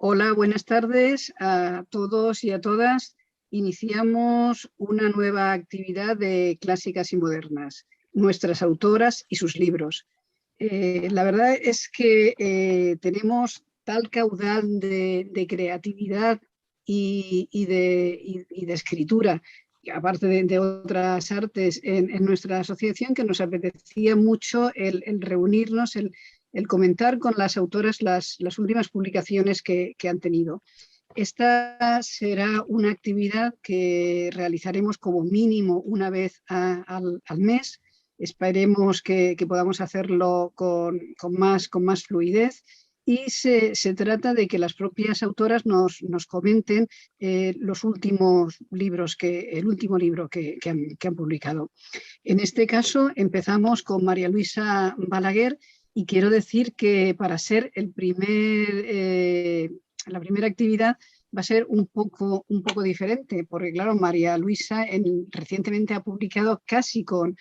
Hola, buenas tardes a todos y a todas. Iniciamos una nueva actividad de Clásicas y Modernas, nuestras autoras y sus libros. La verdad es que tenemos tal caudal de creatividad y de escritura, y aparte de otras artes en nuestra asociación, que nos apetecía mucho el reunirnos, el comentar con las autoras las últimas publicaciones que han tenido. Esta será una actividad que realizaremos como mínimo una vez al mes. Esperemos que podamos hacerlo con más fluidez. Y se trata de que las propias autoras nos comenten los últimos libros el último libro que han publicado. En este caso empezamos con María Luisa Balaguer, y quiero decir que para ser la primera actividad va a ser un poco diferente, porque claro, María Luisa recientemente ha publicado casi con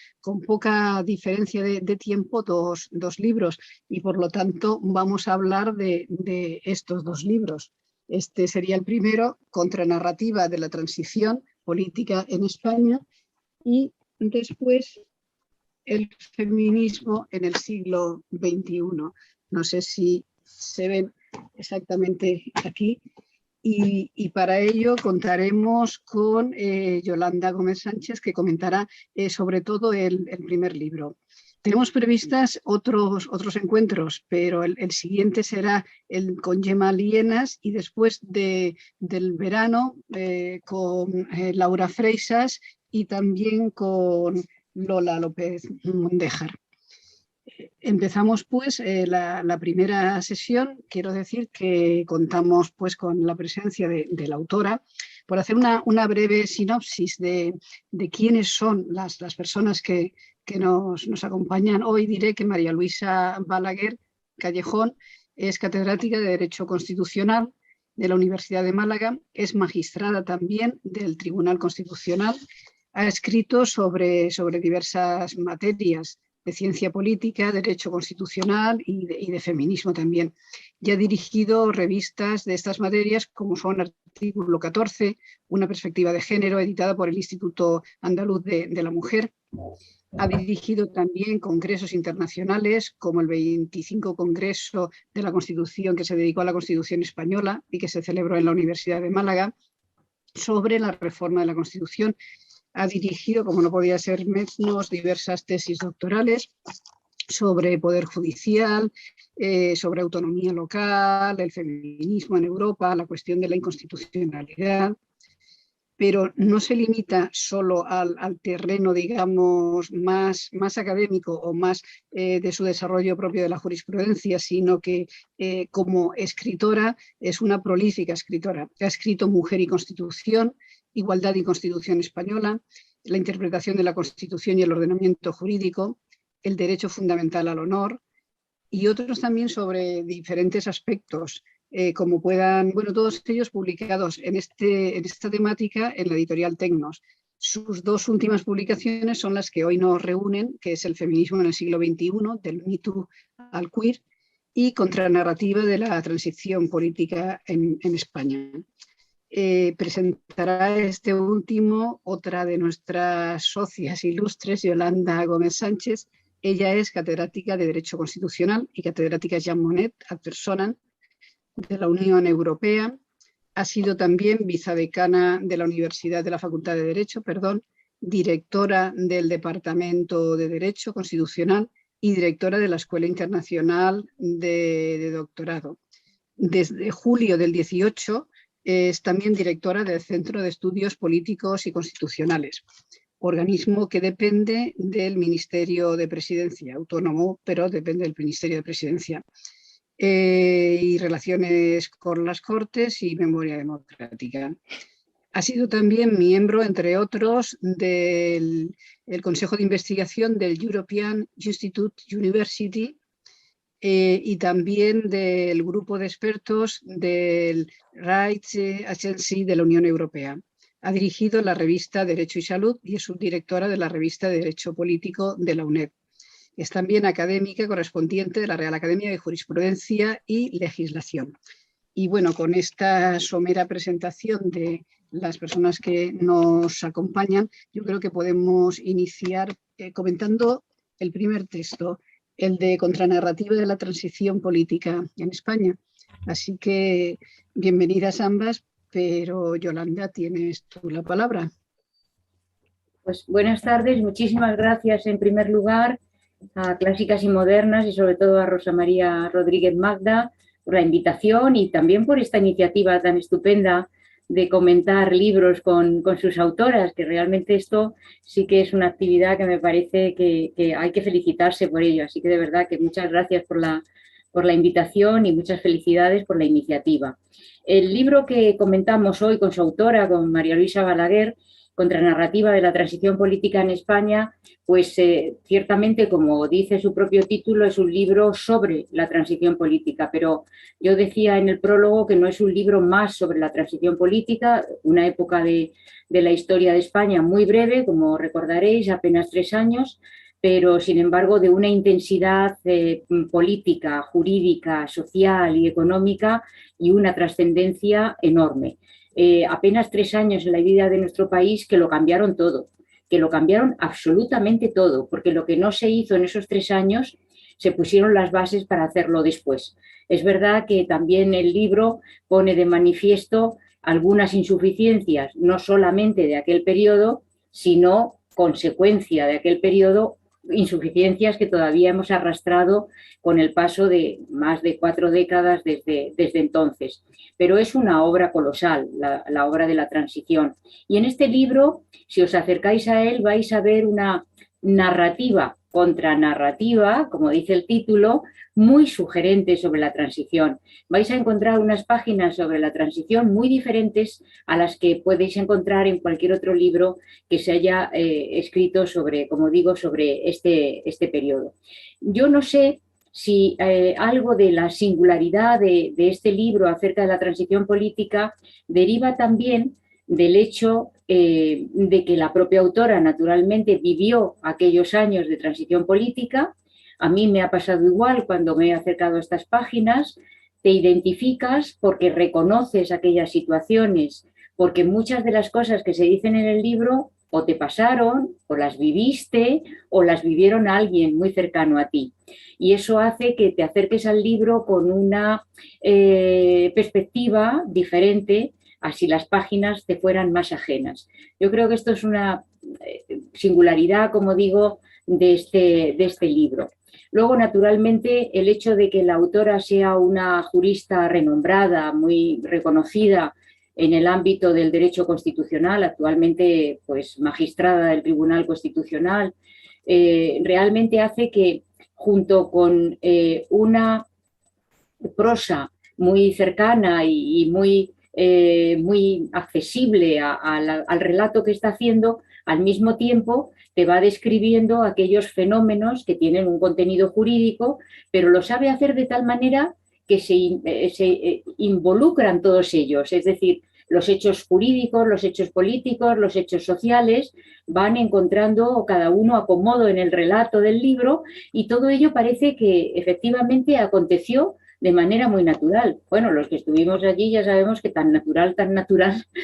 poca diferencia de tiempo dos libros, y por lo tanto vamos a hablar de estos dos libros. Este sería el primero, Contranarrativa de la transición política en España, y después el feminismo en el siglo XXI. No sé si se ven exactamente aquí. Y para ello contaremos con Yolanda Gómez Sánchez, que comentará sobre todo el primer libro. Tenemos previstas otros encuentros, pero el siguiente será con Gemma Lienas, y después del verano con Laura Freisas y también con Lola López Mondejar. Empezamos pues la primera sesión. Quiero decir que contamos pues con la presencia de la autora. Por hacer una breve sinopsis de quiénes son las personas que nos acompañan hoy, diré que María Luisa Balaguer Callejón es catedrática de Derecho Constitucional de la Universidad de Málaga, es magistrada también del Tribunal Constitucional, ha escrito sobre diversas materias de ciencia política, derecho constitucional y de feminismo también. Y ha dirigido revistas de estas materias como son Artículo 14, Una perspectiva de género, editada por el Instituto Andaluz de la Mujer. Ha dirigido también congresos internacionales, como el 25 Congreso de la Constitución, que se dedicó a la Constitución española y que se celebró en la Universidad de Málaga, sobre la reforma de la Constitución. Ha dirigido, como no podía ser menos, diversas tesis doctorales sobre poder judicial, sobre autonomía local, el feminismo en Europa, la cuestión de la inconstitucionalidad, pero no se limita solo al terreno, digamos, más académico o más de su desarrollo propio de la jurisprudencia, sino que como escritora es una prolífica escritora. Ha escrito Mujer y Constitución, Igualdad y Constitución Española, la interpretación de la Constitución y el ordenamiento jurídico, el derecho fundamental al honor, y otros también sobre diferentes aspectos, como puedan, bueno, todos ellos publicados en esta temática en la editorial Tecnos. Sus dos últimas publicaciones son las que hoy nos reúnen, que es El feminismo en el siglo XXI, del Me Too al Queer, y Contranarrativa de la transición política en España. Presentará este último otra de nuestras socias ilustres, Yolanda Gómez Sánchez. Ella es catedrática de Derecho Constitucional y catedrática Jean Monnet ad personam de la Unión Europea. Ha sido también vicedecana de la Universidad de la Facultad de Derecho, directora del Departamento de Derecho Constitucional y directora de la Escuela Internacional de Doctorado. Desde julio del 18 es también directora del Centro de Estudios Políticos y Constitucionales, organismo que depende del Ministerio de Presidencia, autónomo, pero depende del Ministerio de Presidencia, y relaciones con las Cortes y memoria democrática. Ha sido también miembro, entre otros, del Consejo de Investigación del European Institute University, y también del grupo de expertos del Rights Agency de la Unión Europea. Ha dirigido la revista Derecho y Salud y es subdirectora de la revista Derecho Político de la UNED. Es también académica correspondiente de la Real Academia de Jurisprudencia y Legislación. Y bueno, con esta somera presentación de las personas que nos acompañan, yo creo que podemos iniciar comentando el primer texto, el de Contranarrativa de la transición política en España. Así que bienvenidas ambas, pero Yolanda, tienes tú la palabra. Pues buenas tardes, muchísimas gracias en primer lugar a Clásicas y Modernas y sobre todo a Rosa María Rodríguez Magda por la invitación y también por esta iniciativa tan estupenda de comentar libros con sus autoras, que realmente esto sí que es una actividad que me parece que hay que felicitarse por ello. Así que de verdad que muchas gracias por la invitación y muchas felicidades por la iniciativa. El libro que comentamos hoy con su autora, con María Luisa Balaguer, Contranarrativa de la transición política en España, pues ciertamente, como dice su propio título, es un libro sobre la transición política, pero yo decía en el prólogo que no es un libro más sobre la transición política, una época de la historia de España muy breve, como recordaréis, apenas 3 años, pero sin embargo de una intensidad política, jurídica, social y económica y una trascendencia enorme. Apenas 3 años en la vida de nuestro país que lo cambiaron todo, que lo cambiaron absolutamente todo, porque lo que no se hizo en esos 3 años se pusieron las bases para hacerlo después. Es verdad que también el libro pone de manifiesto algunas insuficiencias, no solamente de aquel periodo, sino consecuencia de aquel periodo, insuficiencias que todavía hemos arrastrado con el paso de más de 4 décadas desde entonces. Pero es una obra colosal, la obra de la transición. Y en este libro, si os acercáis a él, vais a ver una narrativa contranarrativa, como dice el título, muy sugerente sobre la transición. Vais a encontrar unas páginas sobre la transición muy diferentes a las que podéis encontrar en cualquier otro libro que se haya escrito sobre, como digo, sobre este periodo. Yo no sé si algo de la singularidad de este libro acerca de la transición política deriva también del hecho de que la propia autora naturalmente vivió aquellos años de transición política. A mí me ha pasado igual cuando me he acercado a estas páginas, te identificas porque reconoces aquellas situaciones, porque muchas de las cosas que se dicen en el libro o te pasaron, o las viviste, o las vivieron a alguien muy cercano a ti. Y eso hace que te acerques al libro con una perspectiva diferente a si las páginas te fueran más ajenas. Yo creo que esto es una singularidad, como digo, de este libro. Luego, naturalmente, el hecho de que la autora sea una jurista renombrada, muy reconocida en el ámbito del derecho constitucional, actualmente pues, magistrada del Tribunal Constitucional, realmente hace que, junto con una prosa muy cercana y muy accesible al relato que está haciendo, al mismo tiempo te va describiendo aquellos fenómenos que tienen un contenido jurídico, pero lo sabe hacer de tal manera que se involucran todos ellos, es decir, los hechos jurídicos, los hechos políticos, los hechos sociales, van encontrando cada uno acomodo en el relato del libro y todo ello parece que efectivamente aconteció de manera muy natural. Bueno, los que estuvimos allí ya sabemos que tan natural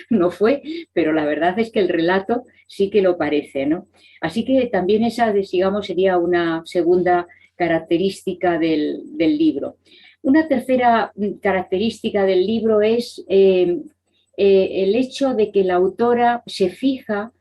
no fue, pero la verdad es que el relato sí que lo parece, ¿no? Así que también esa, digamos, sería una segunda característica del libro. Una tercera característica del libro es el hecho de que la autora se fija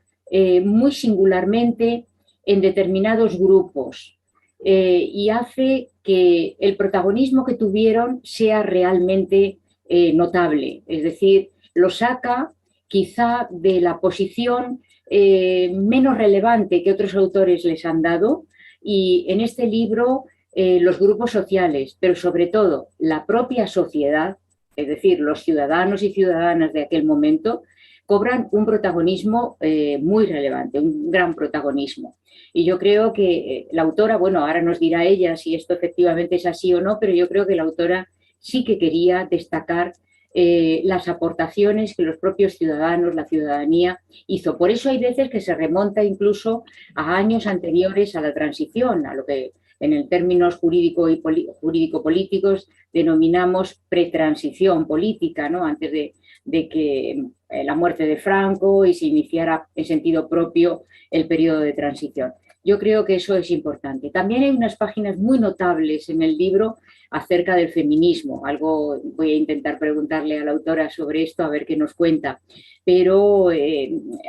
muy singularmente en determinados grupos y hace que el protagonismo que tuvieron sea realmente notable, es decir, lo saca quizá de la posición menos relevante que otros autores les han dado y en este libro los grupos sociales, pero sobre todo la propia sociedad, es decir, los ciudadanos y ciudadanas de aquel momento, cobran un protagonismo muy relevante, un gran protagonismo. Y yo creo que la autora, bueno, ahora nos dirá ella si esto efectivamente es así o no, pero yo creo que la autora sí que quería destacar las aportaciones que los propios ciudadanos, la ciudadanía hizo. Por eso hay veces que se remonta incluso a años anteriores a la transición, a lo que en términos jurídico-políticos denominamos pretransición política, ¿no? Antes de que la muerte de Franco y se iniciara en sentido propio el periodo de transición. Yo creo que eso es importante. También hay unas páginas muy notables en el libro acerca del feminismo. Algo voy a intentar preguntarle a la autora sobre esto, a ver qué nos cuenta. Pero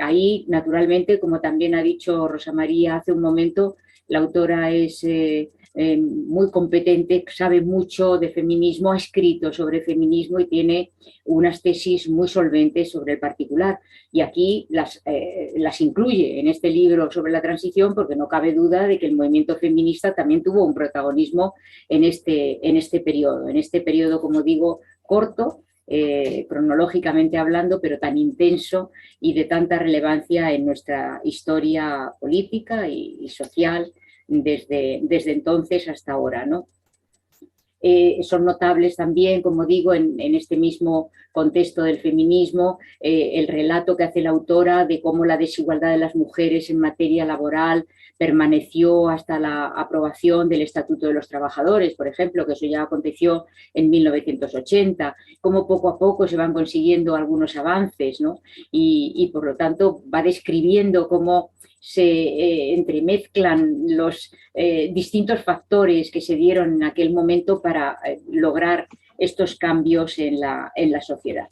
ahí, naturalmente, como también ha dicho Rosa María hace un momento, la autora es muy competente, sabe mucho de feminismo, ha escrito sobre feminismo y tiene unas tesis muy solventes sobre el particular. Y aquí las incluye en este libro sobre la transición porque no cabe duda de que el movimiento feminista también tuvo un protagonismo en este periodo, como digo, corto, cronológicamente hablando, pero tan intenso y de tanta relevancia en nuestra historia política y social desde entonces hasta ahora, ¿no? Son notables también, como digo, en este mismo contexto del feminismo, el relato que hace la autora de cómo la desigualdad de las mujeres en materia laboral permaneció hasta la aprobación del Estatuto de los Trabajadores, por ejemplo, que eso ya aconteció en 1980, cómo poco a poco se van consiguiendo algunos avances, ¿no? Y por lo tanto va describiendo cómo se entremezclan los distintos factores que se dieron en aquel momento para lograr estos cambios en la sociedad.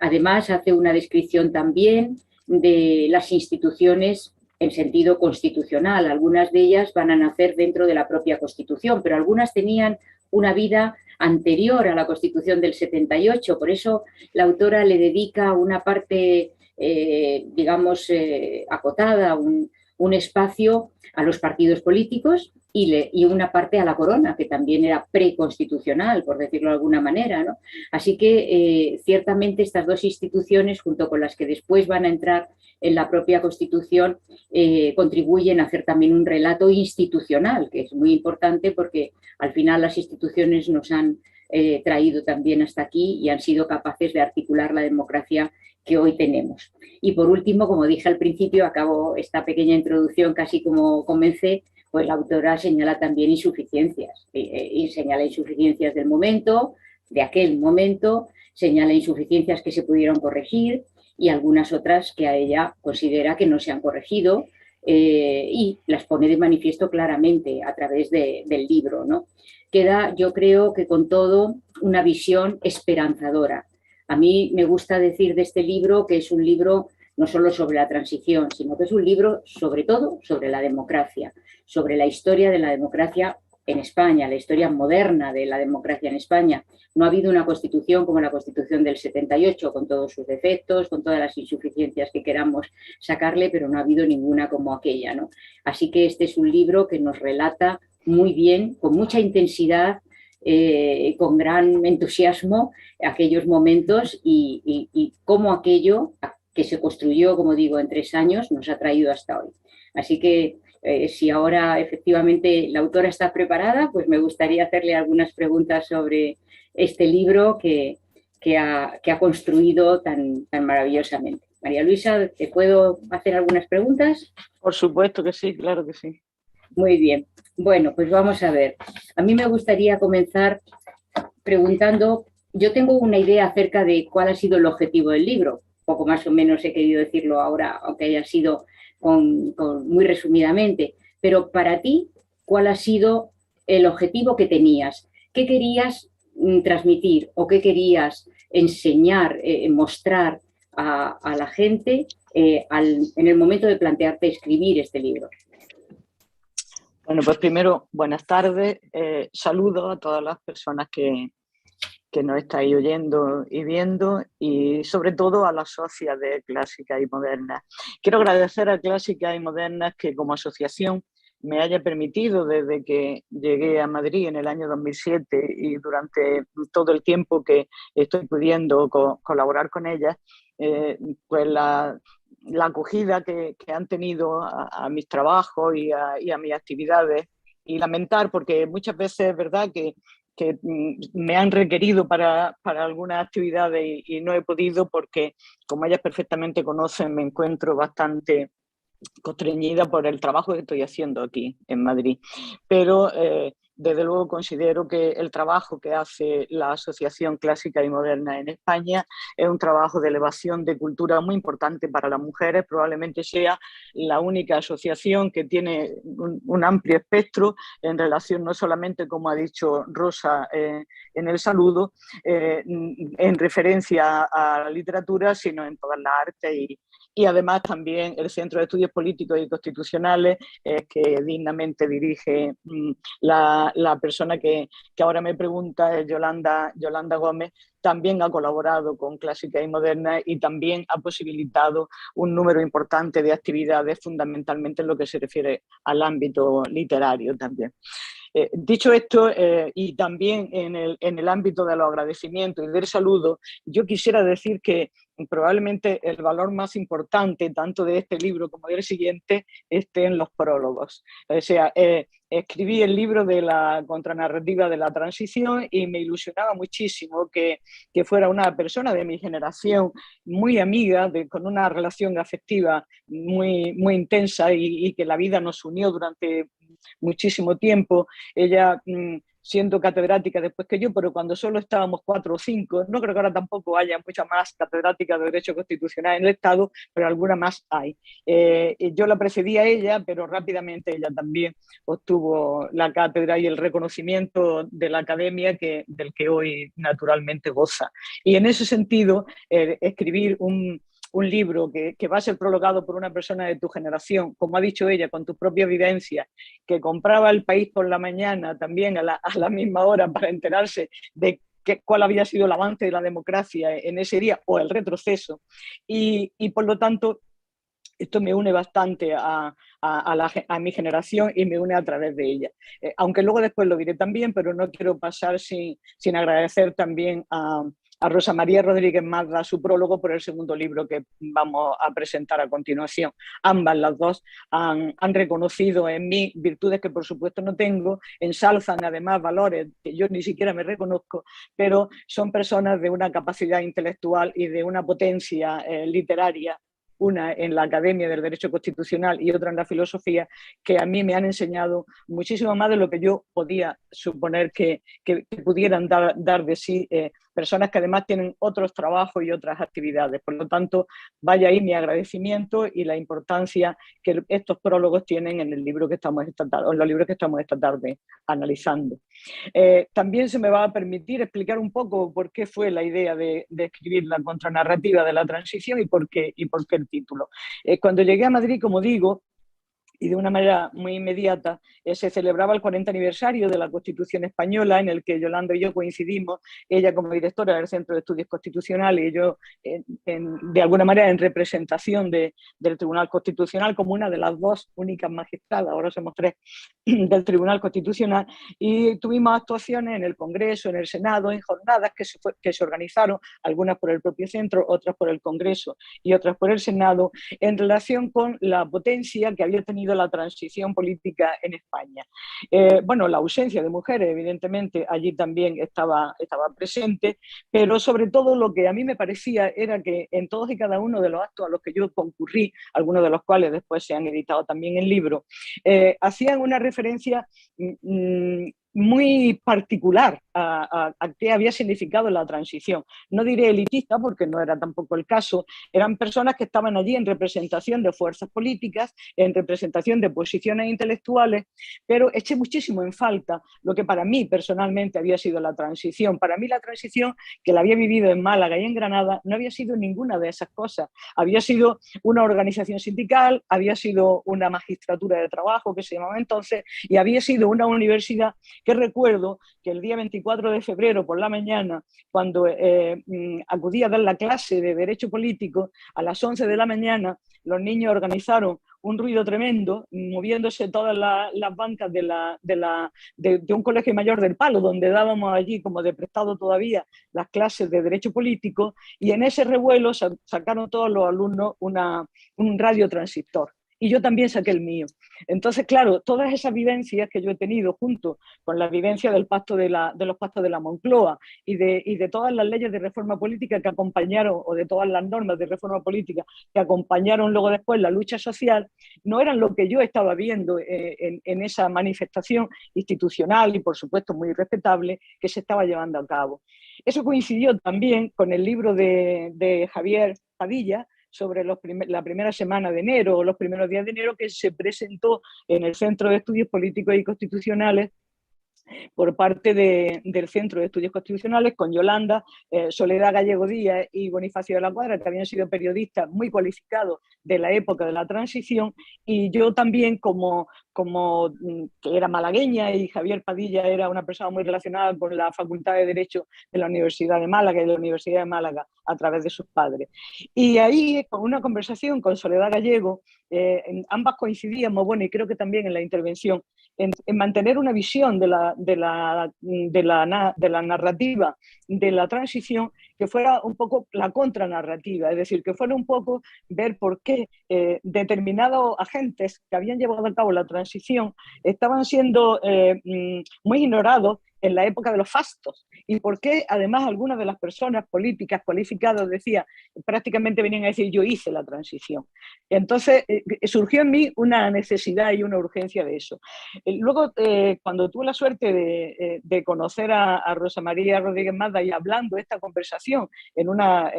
Además, hace una descripción también de las instituciones en sentido constitucional. Algunas de ellas van a nacer dentro de la propia Constitución, pero algunas tenían una vida anterior a la Constitución del 78. Por eso la autora le dedica una parte digamos, acotada, un espacio a los partidos políticos y una parte a la corona, que también era preconstitucional, por decirlo de alguna manera, ¿no? Así que ciertamente estas dos instituciones, junto con las que después van a entrar en la propia Constitución, contribuyen a hacer también un relato institucional, que es muy importante porque al final las instituciones nos han traído también hasta aquí y han sido capaces de articular la democracia que hoy tenemos. Y por último, como dije al principio, acabo esta pequeña introducción casi como comencé, pues la autora señala también insuficiencias, y señala insuficiencias del momento, de aquel momento, señala insuficiencias que se pudieron corregir y algunas otras que a ella considera que no se han corregido y las pone de manifiesto claramente a través del libro, ¿no? Queda, yo creo que con todo, una visión esperanzadora. A mí me gusta decir de este libro que es un libro no solo sobre la transición, sino que es un libro sobre todo sobre la democracia, sobre la historia de la democracia en España, la historia moderna de la democracia en España. No ha habido una constitución como la Constitución del 78, con todos sus defectos, con todas las insuficiencias que queramos sacarle, pero no ha habido ninguna como aquella, ¿no? Así que este es un libro que nos relata muy bien, con mucha intensidad, con gran entusiasmo, aquellos momentos y cómo aquello que se construyó, como digo, en 3 años, nos ha traído hasta hoy. Así que si ahora efectivamente la autora está preparada, pues me gustaría hacerle algunas preguntas sobre este libro que ha construido tan maravillosamente. María Luisa, ¿te puedo hacer algunas preguntas? Por supuesto que sí, claro que sí. Muy bien. Bueno, pues vamos a ver. A mí me gustaría comenzar preguntando, yo tengo una idea acerca de cuál ha sido el objetivo del libro, poco más o menos he querido decirlo ahora, aunque haya sido muy resumidamente, pero para ti, ¿cuál ha sido el objetivo que tenías? ¿Qué querías transmitir o qué querías enseñar, mostrar a la gente en el momento de plantearte escribir este libro? Bueno, pues primero, buenas tardes. Saludo a todas las personas que nos estáis oyendo y viendo y sobre todo a las socias de Clásicas y Modernas. Quiero agradecer a Clásicas y Modernas que como asociación me haya permitido desde que llegué a Madrid en el año 2007 y durante todo el tiempo que estoy pudiendo colaborar con ellas, pues la acogida que han tenido a mis trabajos y a mis actividades, y lamentar, porque muchas veces es verdad que me han requerido para algunas actividades y no he podido porque, como ellas perfectamente conocen, me encuentro bastante constreñida por el trabajo que estoy haciendo aquí en Madrid. Pero desde luego considero que el trabajo que hace la Asociación Clásica y Moderna en España es un trabajo de elevación de cultura muy importante para las mujeres. Probablemente sea la única asociación que tiene un amplio espectro en relación, no solamente, como ha dicho Rosa en el saludo, en referencia a la literatura, sino en todas las artes y además también el Centro de Estudios Políticos y Constitucionales, que dignamente dirige la persona que ahora me pregunta, es Yolanda Gómez, también ha colaborado con Clásica y Moderna y también ha posibilitado un número importante de actividades, fundamentalmente en lo que se refiere al ámbito literario también. Dicho esto, y también en el ámbito de los agradecimientos y del saludo, yo quisiera decir que probablemente el valor más importante, tanto de este libro como del siguiente, esté en los prólogos. O sea, escribí el libro de la contranarrativa de la transición y me ilusionaba muchísimo que fuera una persona de mi generación, muy amiga, con una relación afectiva muy, muy intensa y que la vida nos unió durante muchísimo tiempo. Ella siendo catedrática después que yo, pero cuando solo estábamos 4 o 5, no creo que ahora tampoco haya muchas más catedráticas de Derecho Constitucional en el Estado, pero alguna más hay. Yo la precedí a ella, pero rápidamente ella también obtuvo la cátedra y el reconocimiento de la academia del que hoy naturalmente goza. Y en ese sentido, escribir un libro que va a ser prologado por una persona de tu generación, como ha dicho ella, con tus propias vivencias, que compraba El País por la mañana también a la misma hora para enterarse de cuál había sido el avance de la democracia en ese día o el retroceso. Y por lo tanto, esto me une bastante a mi generación y me une a través de ella. Aunque luego después lo diré también, pero no quiero pasar sin agradecer también a Rosa María Rodríguez Magda su prólogo por el segundo libro que vamos a presentar a continuación. Ambas, las dos, han reconocido en mí virtudes que por supuesto no tengo, ensalzan además valores que yo ni siquiera me reconozco, pero son personas de una capacidad intelectual y de una potencia literaria, una en la Academia del Derecho Constitucional y otra en la filosofía, que a mí me han enseñado muchísimo más de lo que yo podía suponer que pudieran dar de sí personas que además tienen otros trabajos y otras actividades. Por lo tanto, vaya ahí mi agradecimiento y la importancia que estos prólogos tienen en el libro que estamos esta tarde, en los libros que estamos esta tarde analizando. También se me va a permitir explicar un poco por qué fue la idea de escribir la contranarrativa de la transición y por qué el título. Cuando llegué a Madrid, como digo, y de una manera muy inmediata, se celebraba el 40 aniversario de la Constitución Española, en el que Yolanda y yo coincidimos, ella como directora del Centro de Estudios Constitucionales y yo de alguna manera en representación del Tribunal Constitucional como una de las dos únicas magistradas, ahora somos 3, del Tribunal Constitucional, y tuvimos actuaciones en el Congreso, en el Senado, en jornadas que se organizaron, algunas por el propio centro, otras por el Congreso y otras por el Senado, en relación con la potencia que había tenido la transición política en España. Bueno, la ausencia de mujeres, evidentemente, allí también estaba presente, pero sobre todo lo que a mí me parecía era que en todos y cada uno de los actos a los que yo concurrí, algunos de los cuales después se han editado también en libro, hacían una referencia muy particular a qué había significado la transición. No diré elitista porque no era tampoco el caso, eran personas que estaban allí en representación de fuerzas políticas, en representación de posiciones intelectuales, pero eché muchísimo en falta lo que para mí personalmente había sido la transición. Para mí la transición, que la había vivido en Málaga y en Granada, no había sido ninguna de esas cosas. Había sido una organización sindical, había sido una magistratura de trabajo que se llamaba entonces, y había sido una universidad que recuerdo que el día 24 de febrero por la mañana, cuando acudí a dar la clase de Derecho Político, a las 11 de la mañana, los niños organizaron un ruido tremendo, moviéndose todas las bancas de un colegio mayor del Palo, donde dábamos allí como de prestado todavía las clases de Derecho Político, y en ese revuelo sacaron todos los alumnos un radiotransistor. y yo también saqué el mío. Entonces, claro, todas esas vivencias que yo he tenido junto con la vivencia del pacto de los pactos de la Moncloa y de todas las leyes de reforma política que acompañaron, o de todas las normas de reforma política que acompañaron luego después la lucha social, no eran lo que yo estaba viendo en esa manifestación institucional y, por supuesto, muy respetable que se estaba llevando a cabo. Eso coincidió también con el libro de Javier Padilla sobre la primera semana de enero o los primeros días de enero, que se presentó en el Centro de Estudios Políticos y Constitucionales por parte del Centro de Estudios Constitucionales, con Yolanda, Soledad Gallego Díaz y Bonifacio de la Cuadra, que habían sido periodistas muy cualificados de la época de la transición, y yo también como que era malagueña, y Javier Padilla era una persona muy relacionada con la Facultad de Derecho de la Universidad de Málaga y de la Universidad de Málaga a través de sus padres. Y ahí, con una conversación con Soledad Gallego, ambas coincidíamos, bueno, y creo que también en la intervención, en mantener una visión de la narrativa de la transición que fuera un poco la contranarrativa, es decir, que fuera un poco ver por qué determinados agentes que habían llevado a cabo la transición estaban siendo muy ignorados en la época de los fastos, y por qué además algunas de las personas políticas cualificadas prácticamente venían a decir: yo hice la transición. Entonces surgió en mí una necesidad y una urgencia de eso. Luego, cuando tuve la suerte de conocer a Rosa María Rodríguez Mazda, y hablando esta conversación en una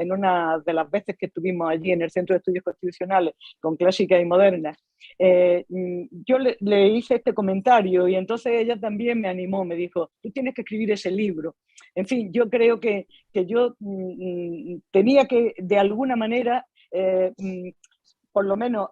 de las veces que estuvimos allí en el Centro de Estudios Constitucionales con Clásicas y Modernas, yo le hice este comentario, y entonces ella también me animó, me dijo: tú tienes que escribir ese libro. En fin, yo creo que yo tenía que, de alguna manera, por lo menos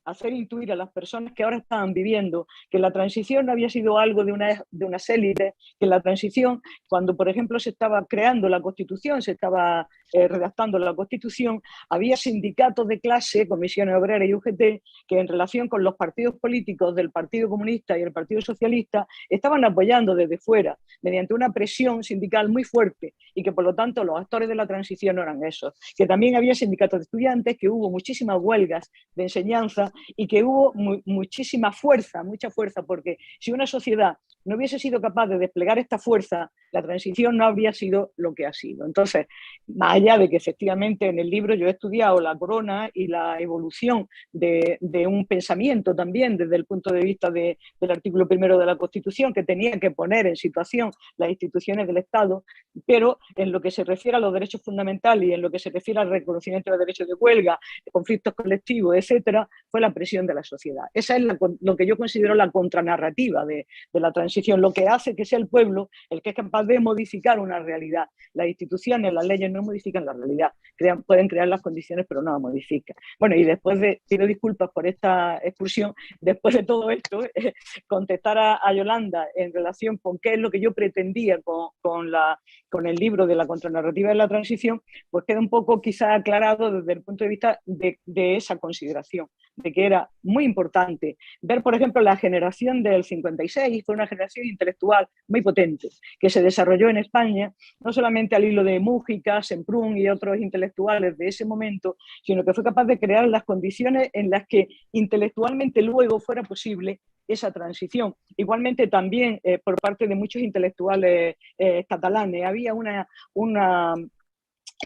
hacer intuir a las personas que ahora estaban viviendo que la transición no había sido algo de unas élites, que la transición, cuando por ejemplo se estaba creando la Constitución, se estaba redactando la Constitución, había sindicatos de clase, comisiones obreras y UGT, que en relación con los partidos políticos del Partido Comunista y el Partido Socialista estaban apoyando desde fuera, mediante una presión sindical muy fuerte, y que por lo tanto los actores de la transición no eran esos. Que también había sindicatos de estudiantes, que hubo muchísimas huelgas de enseñanza, y que hubo mucha fuerza, porque si una sociedad no hubiese sido capaz de desplegar esta fuerza, la transición no habría sido lo que ha sido. Entonces, más allá de que efectivamente en el libro yo he estudiado la corona y la evolución de un pensamiento también desde el punto de vista del artículo 1 de la Constitución, que tenía que poner en situación las instituciones del Estado, pero en lo que se refiere a los derechos fundamentales y en lo que se refiere al reconocimiento de derechos de huelga, conflictos colectivos, etcétera, fue la presión de la sociedad. Esa es lo que yo considero la contranarrativa de la transición, lo que hace que sea el pueblo el que es capaz de modificar una realidad. Las instituciones, las leyes no modifican la realidad, pueden crear las condiciones, pero no la modifican. Bueno, y después pido disculpas por esta excursión, después de todo esto, contestar a Yolanda en relación con qué es lo que yo pretendía con el libro de la contranarrativa de la transición, pues queda un poco quizá aclarado desde el punto de vista de esa consideración, de que era muy importante ver, por ejemplo, la generación del 56, fue una generación intelectual muy potente, que se desarrolló en España, no solamente al hilo de Mújica, Semprún y otros intelectuales de ese momento, sino que fue capaz de crear las condiciones en las que intelectualmente luego fuera posible esa transición. Igualmente también por parte de muchos intelectuales catalanes había un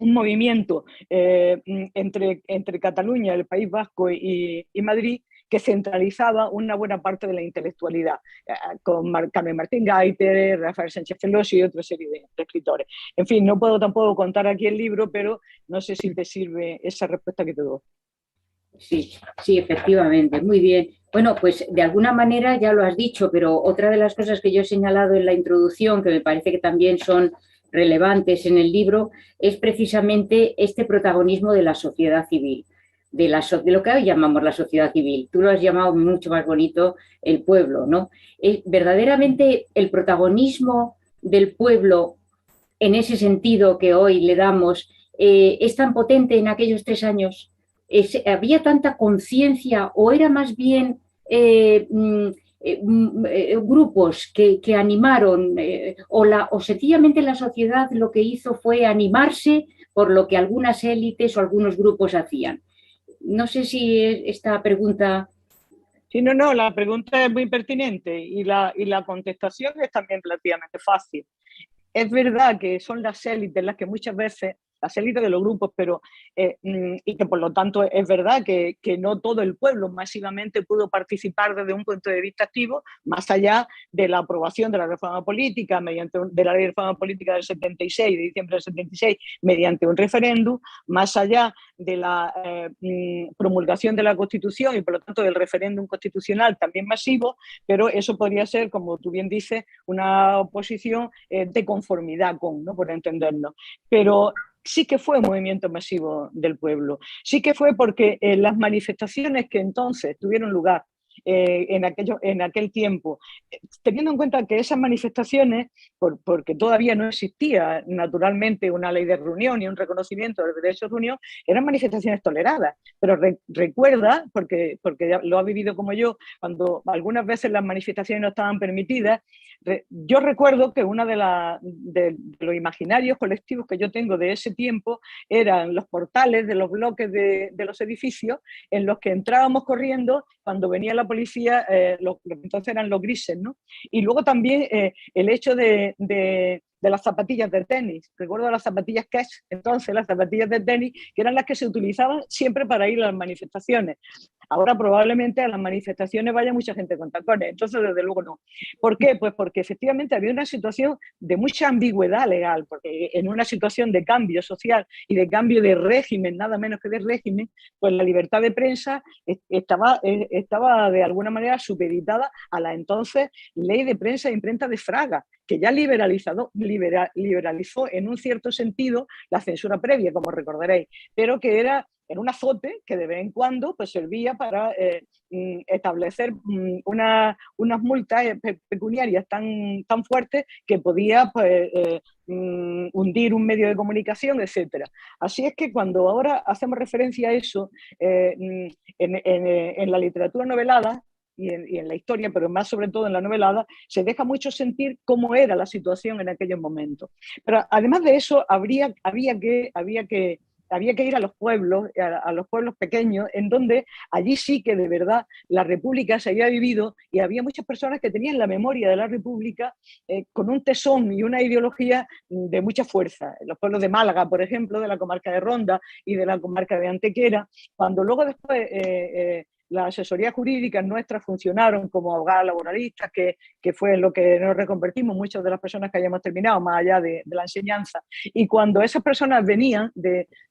movimiento entre Cataluña, el País Vasco y Madrid, que centralizaba una buena parte de la intelectualidad, con Carmen Martín Gaite, Rafael Sánchez Felosio y otra serie de escritores. En fin, no puedo tampoco contar aquí el libro, pero no sé si te sirve esa respuesta que te doy. Sí, sí, efectivamente, muy bien. Bueno, pues de alguna manera ya lo has dicho, pero otra de las cosas que yo he señalado en la introducción, que me parece que también son relevantes en el libro, es precisamente este protagonismo de la sociedad civil, de lo que hoy llamamos la sociedad civil. Tú lo has llamado mucho más bonito el pueblo, ¿no? Verdaderamente el protagonismo del pueblo en ese sentido que hoy le damos es tan potente en aquellos 3 años. ¿Había tanta conciencia o era más bien grupos que animaron o sencillamente la sociedad lo que hizo fue animarse por lo que algunas élites o algunos grupos hacían? No sé si esta pregunta... Sí, no, la pregunta es muy pertinente y la contestación es también relativamente fácil. Es verdad que son las élites las que muchas veces, las élites de los grupos, pero y que por lo tanto es verdad que no todo el pueblo masivamente pudo participar desde un punto de vista activo, más allá de la aprobación de la reforma política, de la ley de reforma política del 76, de diciembre del 76, mediante un referéndum, más allá de la promulgación de la Constitución y por lo tanto del referéndum constitucional también masivo, pero eso podría ser, como tú bien dices, una oposición de conformidad con, ¿no? Por entendernos. Pero sí que fue un movimiento masivo del pueblo. Sí que fue porque las manifestaciones que entonces tuvieron lugar en aquel tiempo, teniendo en cuenta que esas manifestaciones, porque todavía no existía naturalmente una ley de reunión y un reconocimiento del derecho de reunión, eran manifestaciones toleradas. Pero recuerda, porque lo ha vivido como yo, cuando algunas veces las manifestaciones no estaban permitidas, yo recuerdo que uno de los imaginarios colectivos que yo tengo de ese tiempo eran los portales de los bloques de los edificios en los que entrábamos corriendo cuando venía la policía, lo que entonces eran los grises, ¿no? Y luego también el hecho de las zapatillas de tenis. Recuerdo las zapatillas Kesh, entonces las zapatillas de tenis, que eran las que se utilizaban siempre para ir a las manifestaciones. Ahora probablemente a las manifestaciones vaya mucha gente con tacones, entonces desde luego no. ¿Por qué? Pues porque efectivamente había una situación de mucha ambigüedad legal, porque en una situación de cambio social y de cambio de régimen, nada menos que de régimen, pues la libertad de prensa estaba de alguna manera supeditada a la entonces ley de prensa e imprenta de Fraga, que ya liberalizó en un cierto sentido la censura previa, como recordaréis, pero que era un azote que de vez en cuando pues, servía para establecer unas multas pecuniarias tan fuertes que podía pues, hundir un medio de comunicación, etc. Así es que cuando ahora hacemos referencia a eso, en la literatura novelada, y en la historia, pero más sobre todo en la novelada, se deja mucho sentir cómo era la situación en aquellos momentos. Pero además de eso, había que ir a los pueblos pequeños, en donde allí sí que de verdad la República se había vivido y había muchas personas que tenían la memoria de la República con un tesón y una ideología de mucha fuerza. Los pueblos de Málaga, por ejemplo, de la comarca de Ronda y de la comarca de Antequera, cuando luego después las asesorías jurídicas nuestras funcionaron como abogadas laboralistas, que fue en lo que nos reconvertimos muchas de las personas que hayamos terminado, más allá de la enseñanza. Y cuando esas personas venía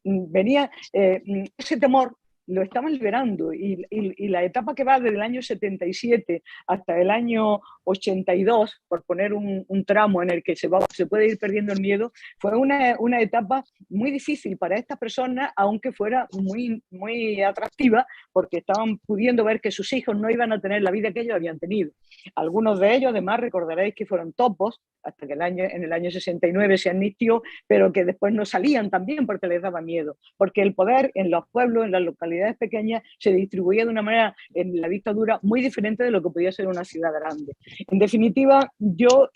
ese temor lo estaban liberando y la etapa que va desde el año 77 hasta el año 82, por poner un tramo en el que se puede ir perdiendo el miedo, fue una etapa muy difícil para estas personas, aunque fuera muy, muy atractiva, porque estaban pudiendo ver que sus hijos no iban a tener la vida que ellos habían tenido. Algunos de ellos, además, recordaréis que fueron topos, hasta que en el año 69 se amnistió, pero que después no salían también porque les daba miedo, porque el poder en los pueblos, en las localidades pequeñas, se distribuía de una manera en la dictadura muy diferente de lo que podía ser una ciudad grande. En definitiva, yo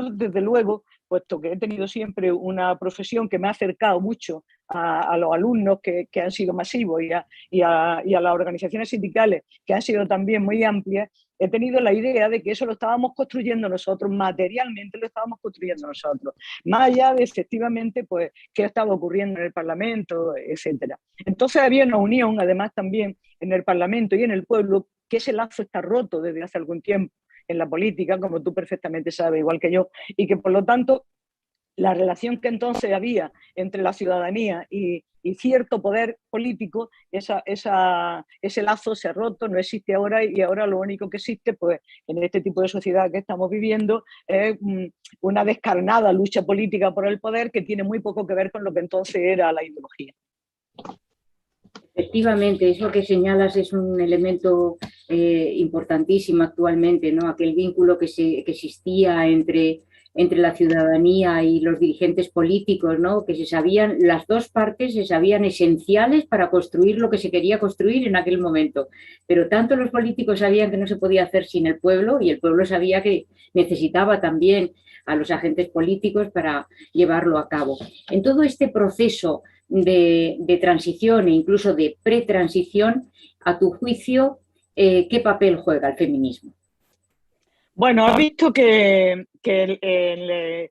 desde luego, puesto que he tenido siempre una profesión que me ha acercado mucho a los alumnos que han sido masivos y a las organizaciones sindicales que han sido también muy amplias, he tenido la idea de que eso lo estábamos construyendo nosotros, materialmente lo estábamos construyendo nosotros, más allá de efectivamente pues, qué estaba ocurriendo en el Parlamento, etc. Entonces había una unión, además también en el Parlamento y en el pueblo, que ese lazo está roto desde hace algún tiempo en la política, como tú perfectamente sabes, igual que yo, y que por lo tanto la relación que entonces había entre la ciudadanía y cierto poder político, ese lazo se ha roto, no existe ahora, y ahora lo único que existe pues, en este tipo de sociedad que estamos viviendo es una descarnada lucha política por el poder que tiene muy poco que ver con lo que entonces era la ideología. Efectivamente, eso que señalas es un elemento importantísimo actualmente, ¿no? Aquel vínculo que existía entre la ciudadanía y los dirigentes políticos, ¿no? Que las dos partes se sabían esenciales para construir lo que se quería construir en aquel momento. Pero tanto los políticos sabían que no se podía hacer sin el pueblo, y el pueblo sabía que necesitaba también a los agentes políticos para llevarlo a cabo. En todo este proceso de transición e incluso de pretransición, a tu juicio, ¿qué papel juega el feminismo? Bueno, has visto que en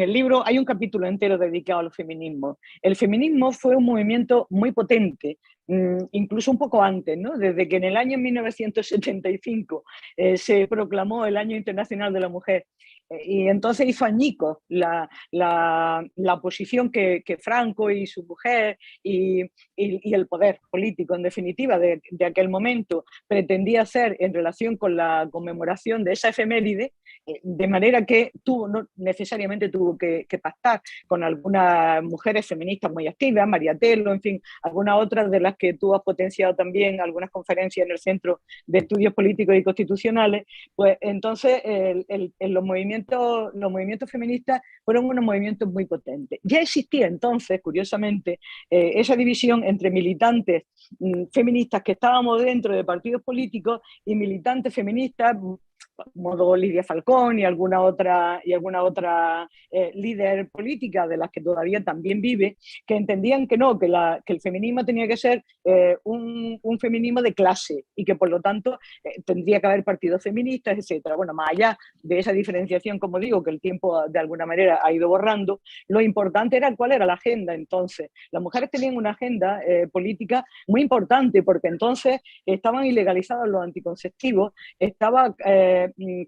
el libro hay un capítulo entero dedicado al feminismo. El feminismo fue un movimiento muy potente, incluso un poco antes, ¿no? Desde que en el año 1975 se proclamó el Año Internacional de la Mujer. Y entonces hizo añicos la posición que Franco y su mujer y el poder político, en definitiva, de aquel momento pretendía hacer en relación con la conmemoración de esa efeméride, de manera que no necesariamente tuvo que pactar con algunas mujeres feministas muy activas, María Telo, en fin, algunas otras de las que tú has potenciado también, algunas conferencias en el Centro de Estudios Políticos y Constitucionales. Pues entonces los movimientos feministas fueron unos movimientos muy potentes. Ya existía entonces, curiosamente, esa división entre militantes feministas que estábamos dentro de partidos políticos y militantes feministas, modo Lidia Falcón y alguna otra líder política de las que todavía también vive, que entendían que no, que el feminismo tenía que ser un feminismo de clase y que por lo tanto tendría que haber partidos feministas, etcétera. Bueno, más allá de esa diferenciación, como digo, que el tiempo de alguna manera ha ido borrando, lo importante era cuál era la agenda entonces. Las mujeres tenían una agenda política muy importante porque entonces estaban ilegalizados los anticonceptivos, estaba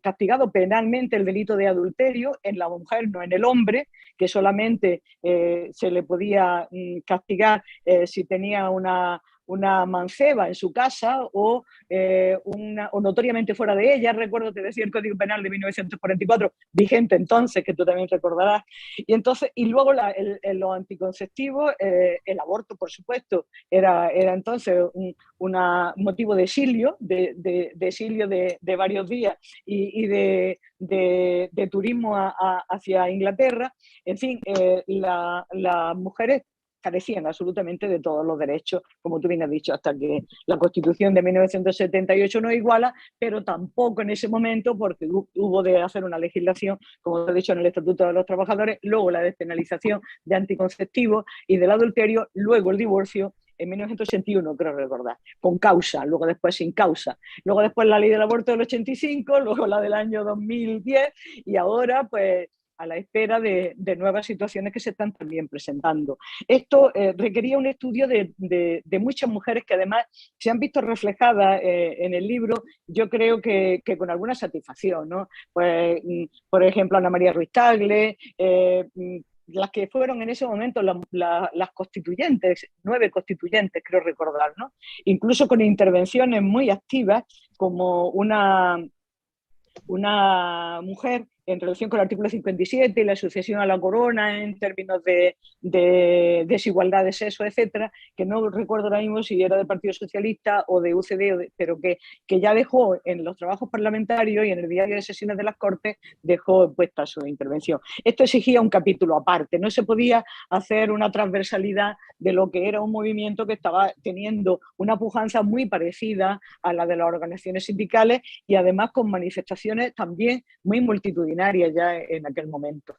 castigado penalmente el delito de adulterio en la mujer, no en el hombre, que solamente se le podía castigar si tenía una manceba en su casa o notoriamente fuera de ella. Recuerdo que decía el Código Penal de 1944, vigente entonces, que tú también recordarás. Y luego los anticonceptivos, el aborto, por supuesto, era entonces un motivo de exilio, de exilio de varios días y de turismo hacia Inglaterra. En fin, las mujeres carecían absolutamente de todos los derechos, como tú bien has dicho, hasta que la Constitución de 1978 no iguala, pero tampoco en ese momento, porque hubo de hacer una legislación, como te he dicho, en el Estatuto de los Trabajadores, luego la despenalización de anticonceptivos y del adulterio, luego el divorcio en 1981, creo recordar, con causa, luego después sin causa, luego después la ley del aborto del 85, luego la del año 2010 y ahora pues a la espera de nuevas situaciones que se están también presentando. Esto requería un estudio de muchas mujeres que además se han visto reflejadas en el libro, yo creo que con alguna satisfacción, ¿no? Pues, por ejemplo, Ana María Ruiz Tagle, las que fueron en ese momento las constituyentes, 9 constituyentes, creo recordar, ¿no? Incluso con intervenciones muy activas, como una mujer en relación con el artículo 57 y la sucesión a la corona en términos de desigualdad de sexo, etcétera, que no recuerdo ahora mismo si era del Partido Socialista o de UCD, pero que ya dejó en los trabajos parlamentarios y en el diario de sesiones de las Cortes, dejó puesta su intervención. Esto exigía un capítulo aparte, no se podía hacer una transversalidad de lo que era un movimiento que estaba teniendo una pujanza muy parecida a la de las organizaciones sindicales y además con manifestaciones también muy multitudinarias ya en aquel momento.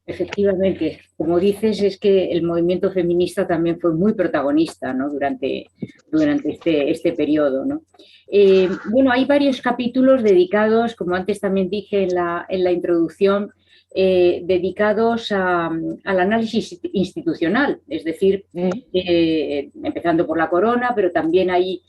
Efectivamente, como dices, es que el movimiento feminista también fue muy protagonista, ¿no? durante este periodo, ¿no? Bueno, hay varios capítulos dedicados, como antes también dije en la introducción, dedicados al análisis institucional, es decir, empezando por la corona, pero también hay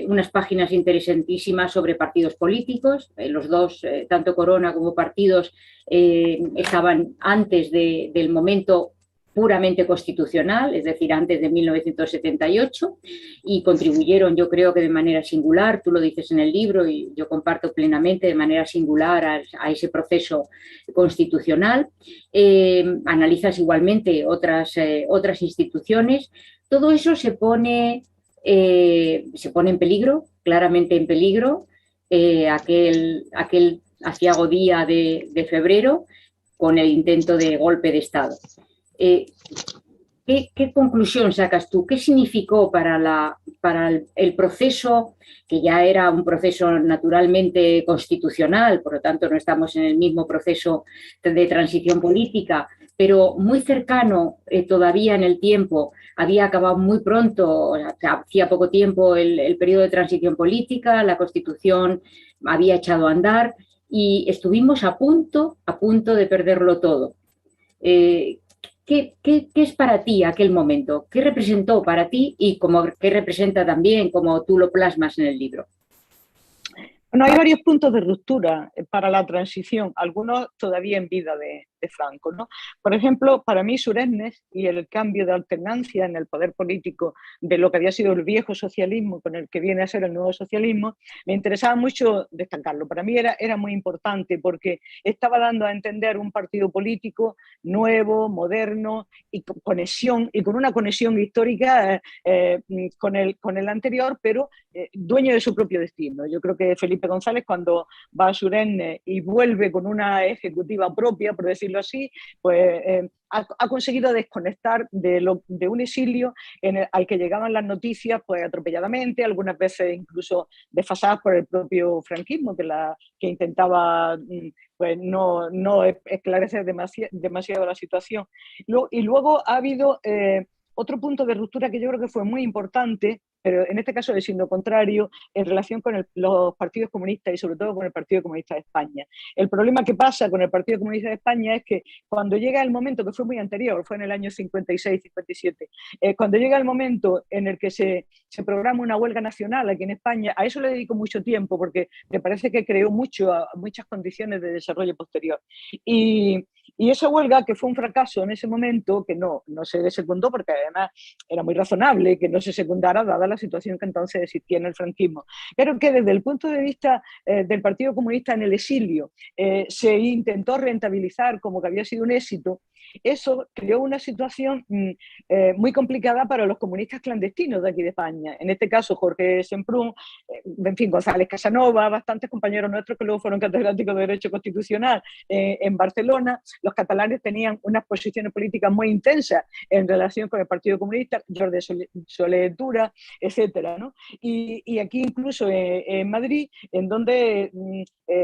unas páginas interesantísimas sobre partidos políticos. Los dos, tanto corona como partidos, estaban antes del momento puramente constitucional, es decir, antes de 1978, y contribuyeron, yo creo que de manera singular, tú lo dices en el libro y yo comparto plenamente, de manera singular a ese proceso constitucional. Analizas igualmente otras instituciones. Todo eso se pone en peligro, claramente en peligro, aquel aciago día de febrero, con el intento de golpe de Estado. ¿Qué conclusión sacas tú? ¿Qué significó para el proceso, que ya era un proceso naturalmente constitucional, por lo tanto no estamos en el mismo proceso de transición política, pero muy cercano todavía en el tiempo, había acabado muy pronto, hacía poco tiempo el periodo de transición política, la Constitución había echado a andar y estuvimos a punto de perderlo todo. ¿Qué es para ti aquel momento? ¿Qué representó para ti y qué representa también como tú lo plasmas en el libro? Bueno, hay varios puntos de ruptura para la transición, algunos todavía en vida de Franco, ¿no? Por ejemplo, para mí Suresnes y el cambio de alternancia en el poder político de lo que había sido el viejo socialismo con el que viene a ser el nuevo socialismo, me interesaba mucho destacarlo. Para mí era muy importante porque estaba dando a entender un partido político nuevo, moderno y con conexión, y con una conexión histórica con el anterior, pero dueño de su propio destino. Yo creo que Felipe González, cuando va a Suresnes y vuelve con una ejecutiva propia, por decirlo así, pues ha conseguido desconectar de un exilio al que llegaban las noticias pues atropelladamente, algunas veces incluso desfasadas por el propio franquismo, que intentaba pues no esclarecer demasiado la situación. Y luego ha habido otro punto de ruptura que yo creo que fue muy importante, pero en este caso es siendo contrario, en relación con los partidos comunistas y sobre todo con el Partido Comunista de España. El problema que pasa con el Partido Comunista de España es que cuando llega el momento, que fue muy anterior, fue en el año 56-57, cuando llega el momento en el que se programa una huelga nacional aquí en España, a eso le dedico mucho tiempo porque me parece que creó muchas condiciones de desarrollo posterior. Y esa huelga, que fue un fracaso en ese momento, que no se secundó porque además era muy razonable que no se secundara dada la situación que entonces existía en el franquismo. Pero que desde el punto de vista del Partido Comunista en el exilio se intentó rentabilizar como que había sido un éxito, eso creó una situación muy complicada para los comunistas clandestinos de aquí de España. En este caso, Jorge Semprún, en fin, González Casanova, bastantes compañeros nuestros que luego fueron catedráticos de Derecho Constitucional en Barcelona. Los catalanes tenían unas posiciones políticas muy intensas en relación con el Partido Comunista, Jordi Soler Tura, etcétera, ¿no? Y aquí incluso en Madrid, en donde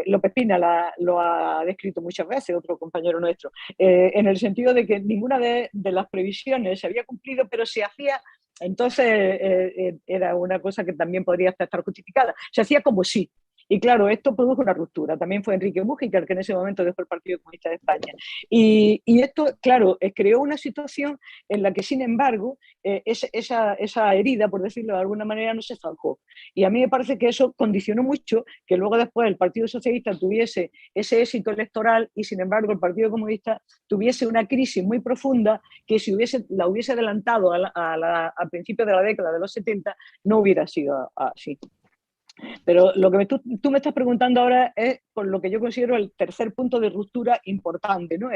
López Pina lo ha descrito muchas veces, otro compañero nuestro, en el sentido de que ninguna de las previsiones se había cumplido, pero se hacía, entonces era una cosa que también podría estar justificada, se hacía como sí. Y claro, esto produjo una ruptura. También fue Enrique Mújica el que en ese momento dejó el Partido Comunista de España. Y esto, claro, creó una situación en la que, sin embargo, esa herida, por decirlo de alguna manera, no se zanjó. Y a mí me parece que eso condicionó mucho que luego después el Partido Socialista tuviese ese éxito electoral y, sin embargo, el Partido Comunista tuviese una crisis muy profunda que si la hubiese adelantado a principios de la década de los 70, no hubiera sido así. Pero lo que tú me estás preguntando ahora es por lo que yo considero el tercer punto de ruptura importante, ¿no?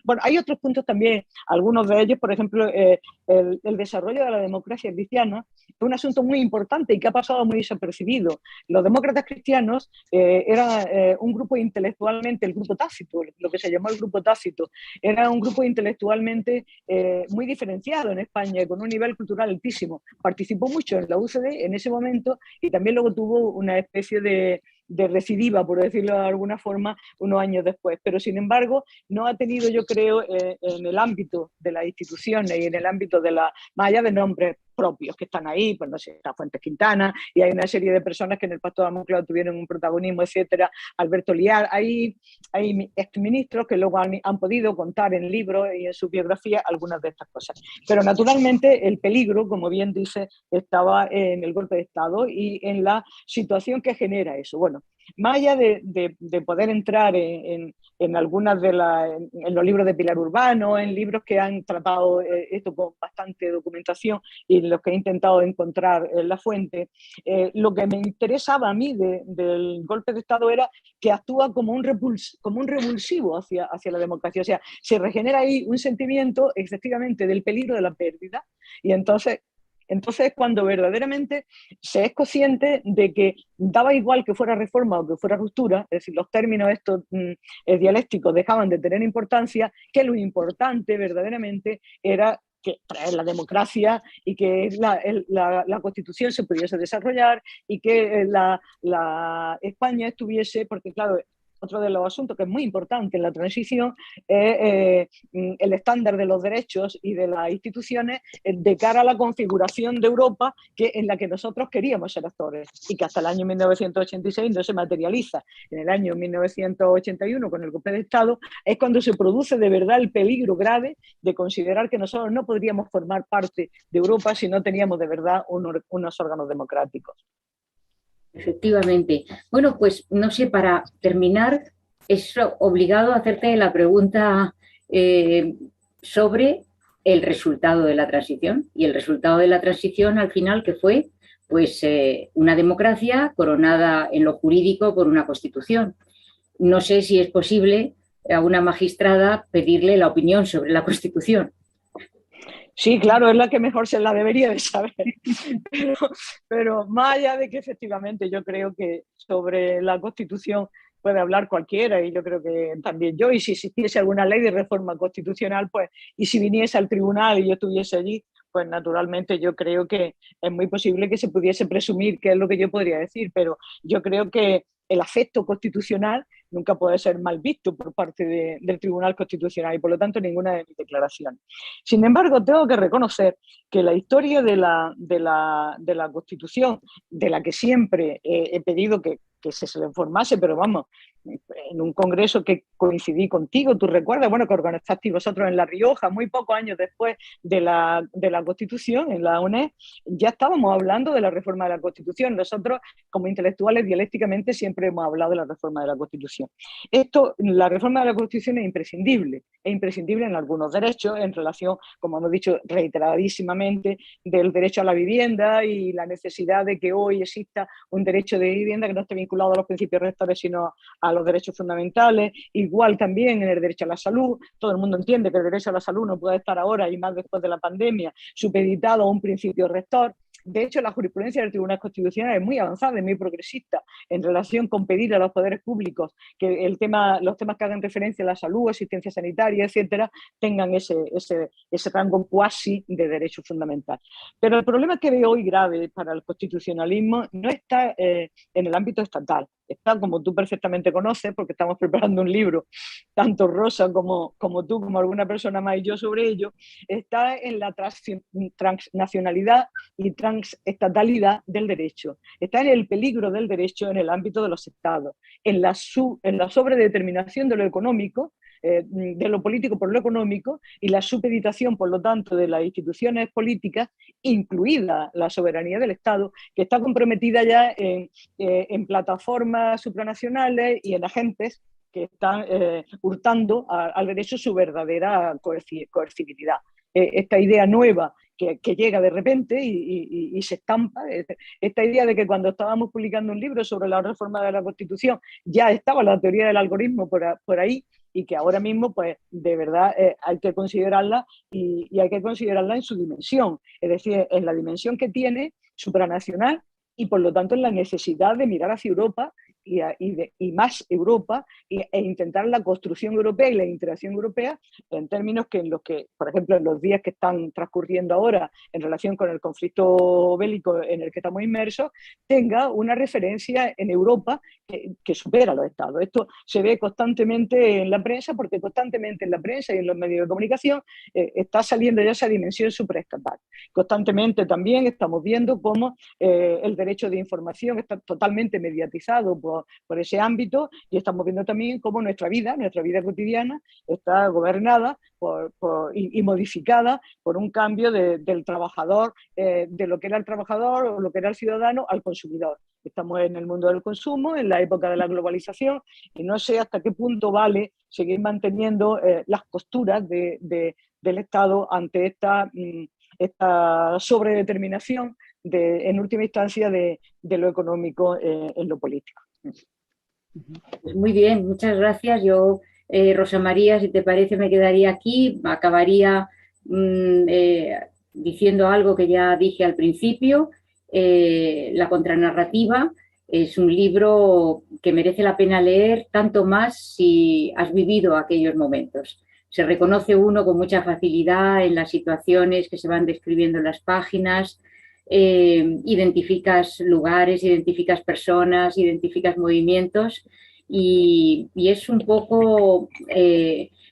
Bueno, hay otros puntos también, algunos de ellos, por ejemplo, el desarrollo de la democracia cristiana, es un asunto muy importante y que ha pasado muy desapercibido. Los demócratas cristianos eran un grupo intelectualmente, el grupo tácito, lo que se llamó el grupo tácito, era un grupo intelectualmente muy diferenciado en España, con un nivel cultural altísimo. Participó mucho en la UCD en ese momento y también luego tuvo una especie de recidiva, por decirlo de alguna forma, unos años después. Pero, sin embargo, no ha tenido, yo creo, en el ámbito de las instituciones y en el ámbito de más allá de nombres propios que están ahí, pues no sé, está Fuentes Quintana, y hay una serie de personas que en el Pacto de Amonclao tuvieron un protagonismo, etcétera, Alberto Liar, hay exministros que luego han podido contar en libros y en su biografía algunas de estas cosas. Pero, naturalmente, el peligro, como bien dice, estaba en el golpe de Estado y en la situación que genera eso. Bueno, más allá de poder entrar en algunas en los libros de Pilar Urbano, en libros que han tratado esto con bastante documentación y en los que he intentado encontrar la fuente, lo que me interesaba a mí del golpe de Estado era que actúa como un revulsivo hacia la democracia. O sea, se regenera ahí un sentimiento efectivamente del peligro de la pérdida y entonces cuando verdaderamente se es consciente de que daba igual que fuera reforma o que fuera ruptura, es decir, los términos estos dialécticos dejaban de tener importancia, que lo importante verdaderamente era que traer la democracia y que la Constitución se pudiese desarrollar y que la España estuviese, porque claro, otro de los asuntos que es muy importante en la transición es el estándar de los derechos y de las instituciones de cara a la configuración de Europa en la que nosotros queríamos ser actores y que hasta el año 1986 no se materializa. En el año 1981, con el golpe de Estado, es cuando se produce de verdad el peligro grave de considerar que nosotros no podríamos formar parte de Europa si no teníamos de verdad unos órganos democráticos. Efectivamente. Bueno, pues no sé, para terminar, es obligado a hacerte la pregunta sobre el resultado de la transición. Y el resultado de la transición al final, ¿qué fue? Pues una democracia coronada en lo jurídico por una constitución. No sé si es posible a una magistrada pedirle la opinión sobre la Constitución. Sí, claro, es la que mejor se la debería de saber. Pero más allá de que efectivamente yo creo que sobre la Constitución puede hablar cualquiera, y yo creo que también yo, y si existiese alguna ley de reforma constitucional, pues, y si viniese al tribunal y yo estuviese allí, pues naturalmente yo creo que es muy posible que se pudiese presumir, que es lo que yo podría decir, pero yo creo que el afecto constitucional nunca puede ser mal visto por parte del Tribunal Constitucional y por lo tanto ninguna de mis declaraciones. Sin embargo, tengo que reconocer que la historia de la Constitución, de la que siempre he pedido que se reformase, pero vamos, en un congreso que coincidí contigo, tú recuerdas, bueno, que organizasteis vosotros en La Rioja, muy pocos años después de la Constitución, en la UNED, ya estábamos hablando de la reforma de la Constitución. Nosotros, como intelectuales, dialécticamente siempre hemos hablado de la reforma de la Constitución. La reforma de la Constitución es imprescindible en algunos derechos en relación, como hemos dicho reiteradísimamente, del derecho a la vivienda y la necesidad de que hoy exista un derecho de vivienda que no esté vinculado a los principios rectores, sino a los derechos fundamentales. Igual también en el derecho a la salud. Todo el mundo entiende que el derecho a la salud no puede estar ahora, y más después de la pandemia, supeditado a un principio rector. De hecho, la jurisprudencia del Tribunal Constitucional es muy avanzada y muy progresista en relación con pedir a los poderes públicos que los temas que hagan referencia a la salud, asistencia sanitaria, etcétera, tengan ese rango cuasi de derecho fundamental. Pero el problema que veo hoy grave para el constitucionalismo no está en el ámbito estatal. Está, como tú perfectamente conoces, porque estamos preparando un libro, tanto Rosa como tú, como alguna persona más y yo sobre ello, está en la transnacionalidad y transestatalidad del derecho. Está en el peligro del derecho en el ámbito de los estados, en la sobredeterminación de lo económico, de lo político por lo económico, y la supeditación, por lo tanto, de las instituciones políticas, incluida la soberanía del Estado, que está comprometida ya en plataformas supranacionales y en agentes que están hurtando al derecho su verdadera coercibilidad. Esta idea nueva que llega de repente y se estampa, esta idea de que cuando estábamos publicando un libro sobre la reforma de la Constitución ya estaba la teoría del algoritmo por ahí, y que ahora mismo, pues, de verdad hay que considerarla, y hay que considerarla en su dimensión, es decir, en la dimensión que tiene supranacional, y por lo tanto en la necesidad de mirar hacia Europa y más Europa, e intentar la construcción europea y la interacción europea en términos en los que, por ejemplo, en los días que están transcurriendo ahora en relación con el conflicto bélico en el que estamos inmersos, tenga una referencia en Europa que supera a los Estados. Esto se ve constantemente en la prensa, porque constantemente en la prensa y en los medios de comunicación está saliendo ya esa dimensión supraestatal. Constantemente también estamos viendo cómo el derecho de información está totalmente mediatizado por ese ámbito, y estamos viendo también cómo nuestra vida cotidiana está gobernada y modificada por un cambio del trabajador, de lo que era el trabajador o lo que era el ciudadano, al consumidor. Estamos en el mundo del consumo, en la época de la globalización, y no sé hasta qué punto vale seguir manteniendo las costuras del Estado ante esta sobredeterminación en última instancia de lo económico en lo político. Pues muy bien, muchas gracias. Yo, Rosa María, si te parece, me quedaría aquí. Acabaría diciendo algo que ya dije al principio. La contranarrativa es un libro que merece la pena leer, tanto más si has vivido aquellos momentos. Se reconoce uno con mucha facilidad en las situaciones que se van describiendo en las páginas. Identificas lugares, identificas personas, identificas movimientos, y es un poco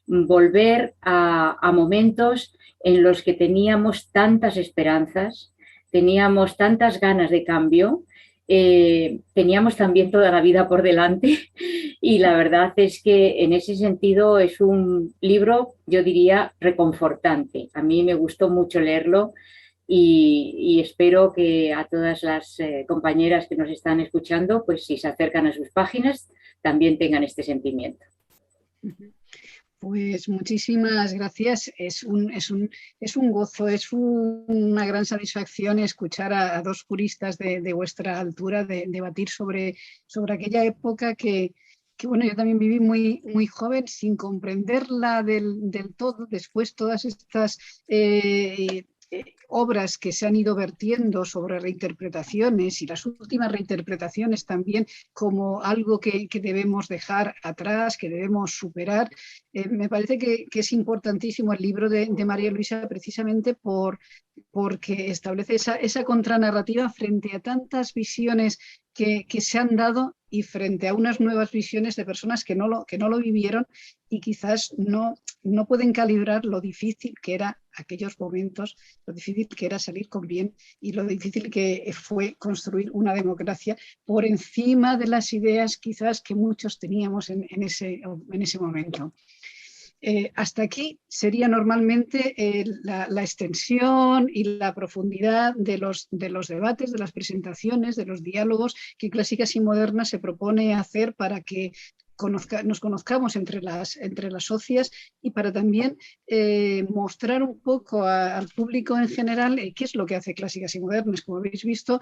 volver a momentos en los que teníamos tantas esperanzas, teníamos tantas ganas de cambio, teníamos también toda la vida por delante y la verdad es que en ese sentido es un libro, yo diría, reconfortante. A mí me gustó mucho leerlo y espero que a todas las compañeras que nos están escuchando, pues si se acercan a sus páginas, también tengan este sentimiento. Pues muchísimas gracias. Es un gozo, es una gran satisfacción escuchar a dos juristas de vuestra altura debatir sobre aquella época que bueno, yo también viví muy joven sin comprenderla del todo. Después todas estas obras que se han ido vertiendo sobre reinterpretaciones y las últimas reinterpretaciones también como algo que debemos dejar atrás, que debemos superar. Me parece que es importantísimo el libro de María Luisa precisamente porque establece esa contranarrativa frente a tantas visiones que se han dado y frente a unas nuevas visiones de personas que no lo vivieron y quizás no pueden calibrar lo difícil que era aquellos momentos, lo difícil que era salir con bien y lo difícil que fue construir una democracia por encima de las ideas quizás que muchos teníamos en ese momento. Hasta aquí sería normalmente la extensión y la profundidad de los debates, de las presentaciones, de los diálogos que Clásicas y Modernas se propone hacer para que nos conozcamos entre las socias y para también mostrar un poco al público en general qué es lo que hace Clásicas y Modernas. Como habéis visto,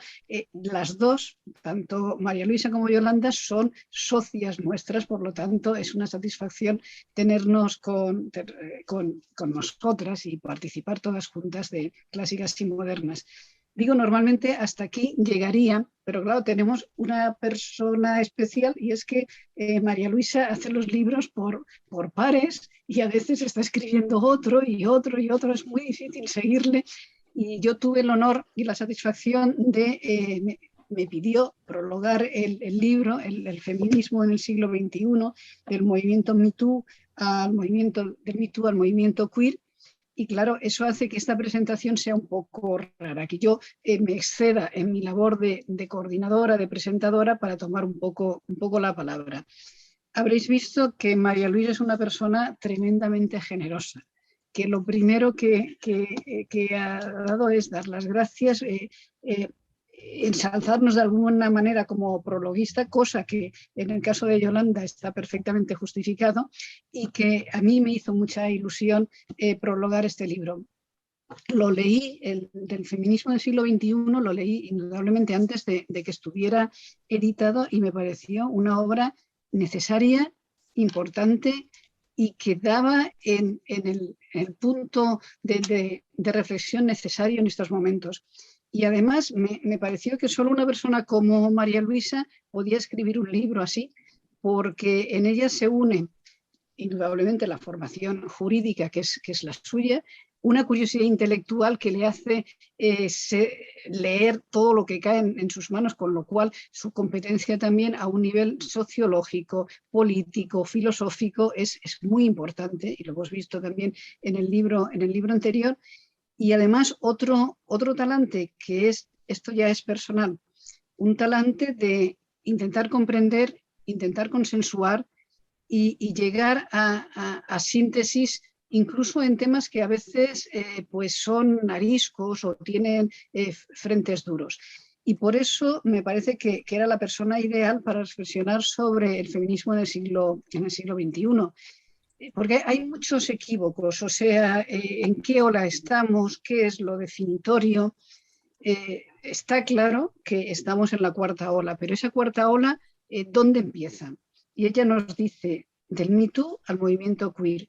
las dos, tanto María Luisa como Yolanda, son socias nuestras, por lo tanto es una satisfacción tenernos con nosotras y participar todas juntas de Clásicas y Modernas. Digo, normalmente hasta aquí llegaría, pero claro, tenemos una persona especial y es que María Luisa hace los libros por pares y a veces está escribiendo otro y otro y otro. Es muy difícil seguirle y yo tuve el honor y la satisfacción de... me pidió prologar el libro, el feminismo en el siglo XXI, del movimiento Me Too al movimiento queer. Y claro, eso hace que esta presentación sea un poco rara, que yo me exceda en mi labor de coordinadora, de presentadora, para tomar un poco la palabra. Habréis visto que María Luisa es una persona tremendamente generosa, que lo primero que ha dado es dar las gracias, ensalzarnos de alguna manera como prologuista, cosa que en el caso de Yolanda está perfectamente justificado y que a mí me hizo mucha ilusión prologar este libro. Lo leí, del feminismo del siglo XXI, lo leí indudablemente antes de que estuviera editado y me pareció una obra necesaria, importante y que daba en el punto de reflexión necesario en estos momentos. Y además me pareció que solo una persona como María Luisa podía escribir un libro así, porque en ella se une indudablemente la formación jurídica, que es la suya, una curiosidad intelectual que le hace leer todo lo que cae en sus manos, con lo cual su competencia también a un nivel sociológico, político, filosófico es muy importante, y lo hemos visto también en el libro anterior. Y además otro talante que esto ya es personal, un talante de intentar comprender, intentar consensuar y llegar a síntesis incluso en temas que a veces pues son ariscos o tienen frentes duros. Y por eso me parece que era la persona ideal para reflexionar sobre el feminismo en el siglo XXI. Porque hay muchos equívocos, o sea, en qué ola estamos, qué es lo definitorio. Está claro que estamos en la cuarta ola, pero esa cuarta ola, ¿dónde empieza? Y ella nos dice, del Me Too al movimiento queer.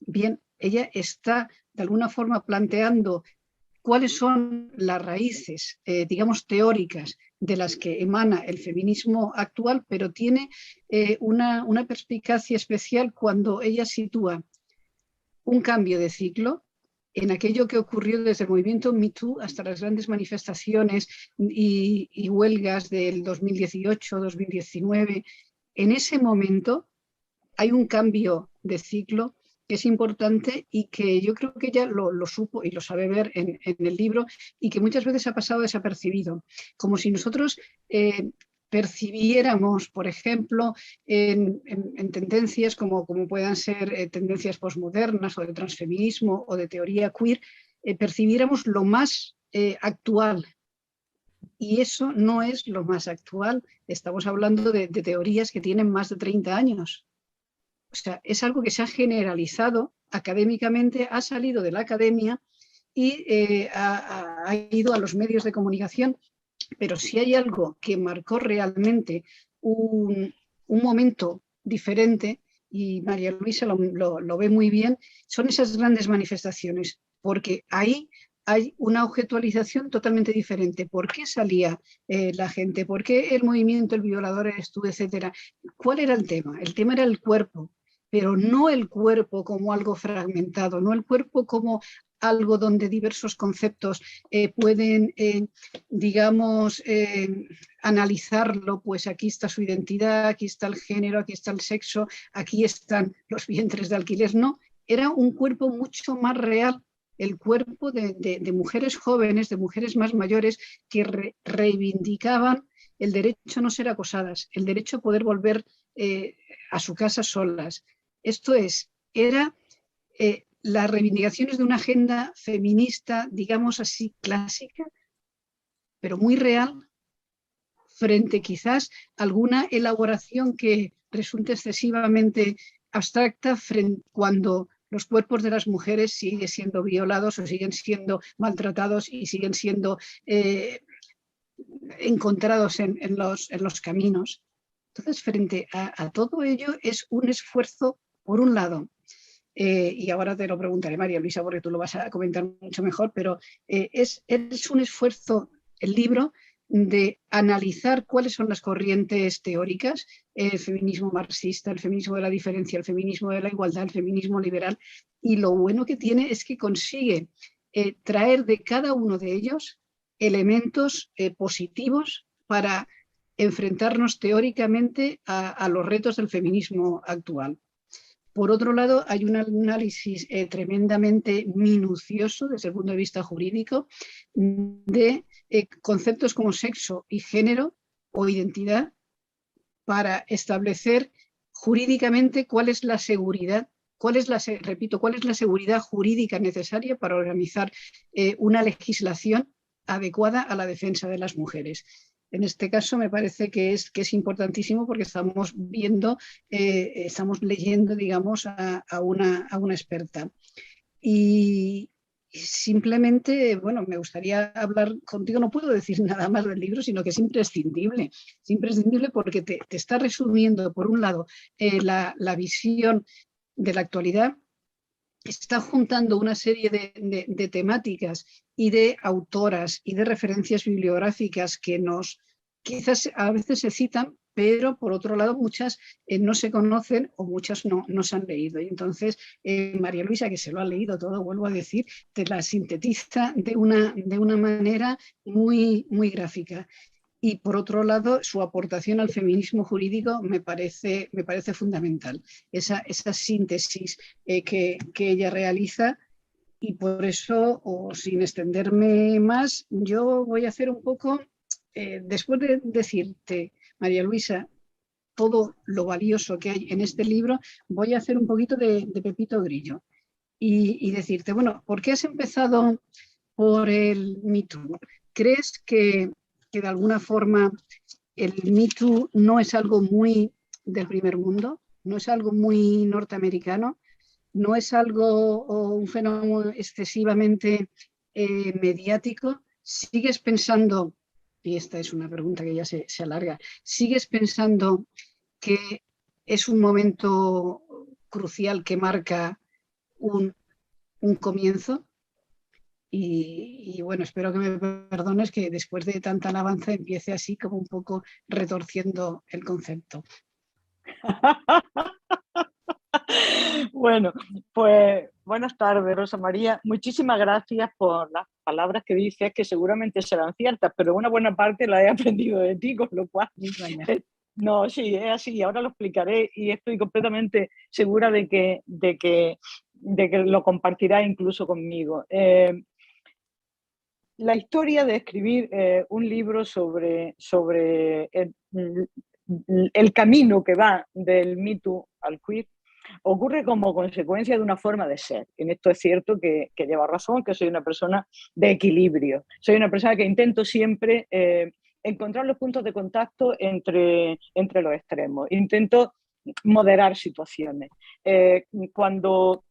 Bien, ella está de alguna forma planteando cuáles son las raíces, digamos, teóricas de las que emana el feminismo actual, pero tiene una perspicacia especial cuando ella sitúa un cambio de ciclo en aquello que ocurrió desde el movimiento Me Too hasta las grandes manifestaciones y huelgas del 2018, 2019, en ese momento hay un cambio de ciclo que es importante y que yo creo que ella lo supo y lo sabe ver en el libro, y que muchas veces ha pasado desapercibido, como si nosotros percibiéramos, por ejemplo, en tendencias como puedan ser tendencias posmodernas o de transfeminismo o de teoría queer, percibiéramos lo más actual. Y eso no es lo más actual. Estamos hablando de teorías que tienen más de 30 años. O sea, es algo que se ha generalizado académicamente, ha salido de la academia y ha ido a los medios de comunicación. Pero si hay algo que marcó realmente un momento diferente, y María Luisa lo ve muy bien, son esas grandes manifestaciones, porque ahí hay una objetualización totalmente diferente. ¿Por qué salía la gente? ¿Por qué el movimiento, el violador eres tú, etcétera? ¿Cuál era el tema? El tema era el cuerpo, pero no el cuerpo como algo fragmentado, no el cuerpo como algo donde diversos conceptos pueden, digamos, analizarlo. Pues aquí está su identidad, aquí está el género, aquí está el sexo, aquí están los vientres de alquiler. No, era un cuerpo mucho más real, el cuerpo de mujeres jóvenes, de mujeres más mayores, que reivindicaban el derecho a no ser acosadas, el derecho a poder volver a su casa solas. Esto es, era las reivindicaciones de una agenda feminista, digamos así, clásica, pero muy real, frente quizás a alguna elaboración que resulte excesivamente abstracta cuando los cuerpos de las mujeres siguen siendo violados o siguen siendo maltratados y siguen siendo encontrados en los caminos. Entonces, frente a todo ello, es un esfuerzo, por un lado, y ahora te lo preguntaré, María Luisa, porque tú lo vas a comentar mucho mejor, pero es un esfuerzo, el libro, de analizar cuáles son las corrientes teóricas, el feminismo marxista, el feminismo de la diferencia, el feminismo de la igualdad, el feminismo liberal, y lo bueno que tiene es que consigue traer de cada uno de ellos elementos positivos para enfrentarnos teóricamente a los retos del feminismo actual. Por otro lado, hay un análisis tremendamente minucioso desde el punto de vista jurídico de conceptos como sexo y género o identidad, para establecer jurídicamente cuál es la seguridad, cuál es la seguridad jurídica necesaria para organizar una legislación adecuada a la defensa de las mujeres. En este caso me parece que es importantísimo, porque estamos viendo, estamos leyendo, digamos, a una experta. Y simplemente, bueno, me gustaría hablar contigo, no puedo decir nada más del libro, sino que es imprescindible porque te está resumiendo, por un lado, la visión de la actualidad, está juntando una serie de temáticas y de autoras y de referencias bibliográficas que quizás a veces se citan, pero por otro lado muchas no se conocen o muchas no se han leído. Y entonces María Luisa, que se lo ha leído todo, vuelvo a decir, te la sintetiza de una manera muy, muy gráfica. Y por otro lado, su aportación al feminismo jurídico me parece fundamental, esa síntesis que ella realiza. Y por eso, o sin extenderme más, yo voy a hacer un poco, después de decirte, María Luisa, todo lo valioso que hay en este libro, voy a hacer un poquito de Pepito Grillo y decirte, bueno, ¿por qué has empezado por el Me Too? ¿Crees que de alguna forma el Me Too no es algo muy del primer mundo, no es algo muy norteamericano, no es algo o un fenómeno excesivamente mediático? ¿Sigues pensando, y esta es una pregunta que ya se alarga, sigues pensando que es un momento crucial que marca un comienzo? Y bueno, espero que me perdones que después de tanta alabanza empiece así como un poco retorciendo el concepto. Bueno, pues buenas tardes, Rosa María. Muchísimas gracias por las palabras que dices, que seguramente serán ciertas, pero una buena parte la he aprendido de ti, con lo cual No, sí, es así, ahora lo explicaré y estoy completamente segura de que lo compartirá incluso conmigo. La historia de escribir un libro sobre el camino que va del Me Too al queer ocurre como consecuencia de una forma de ser. En esto es cierto que lleva razón, que soy una persona de equilibrio. Soy una persona que intento siempre encontrar los puntos de contacto entre los extremos. Intento moderar situaciones. Cuando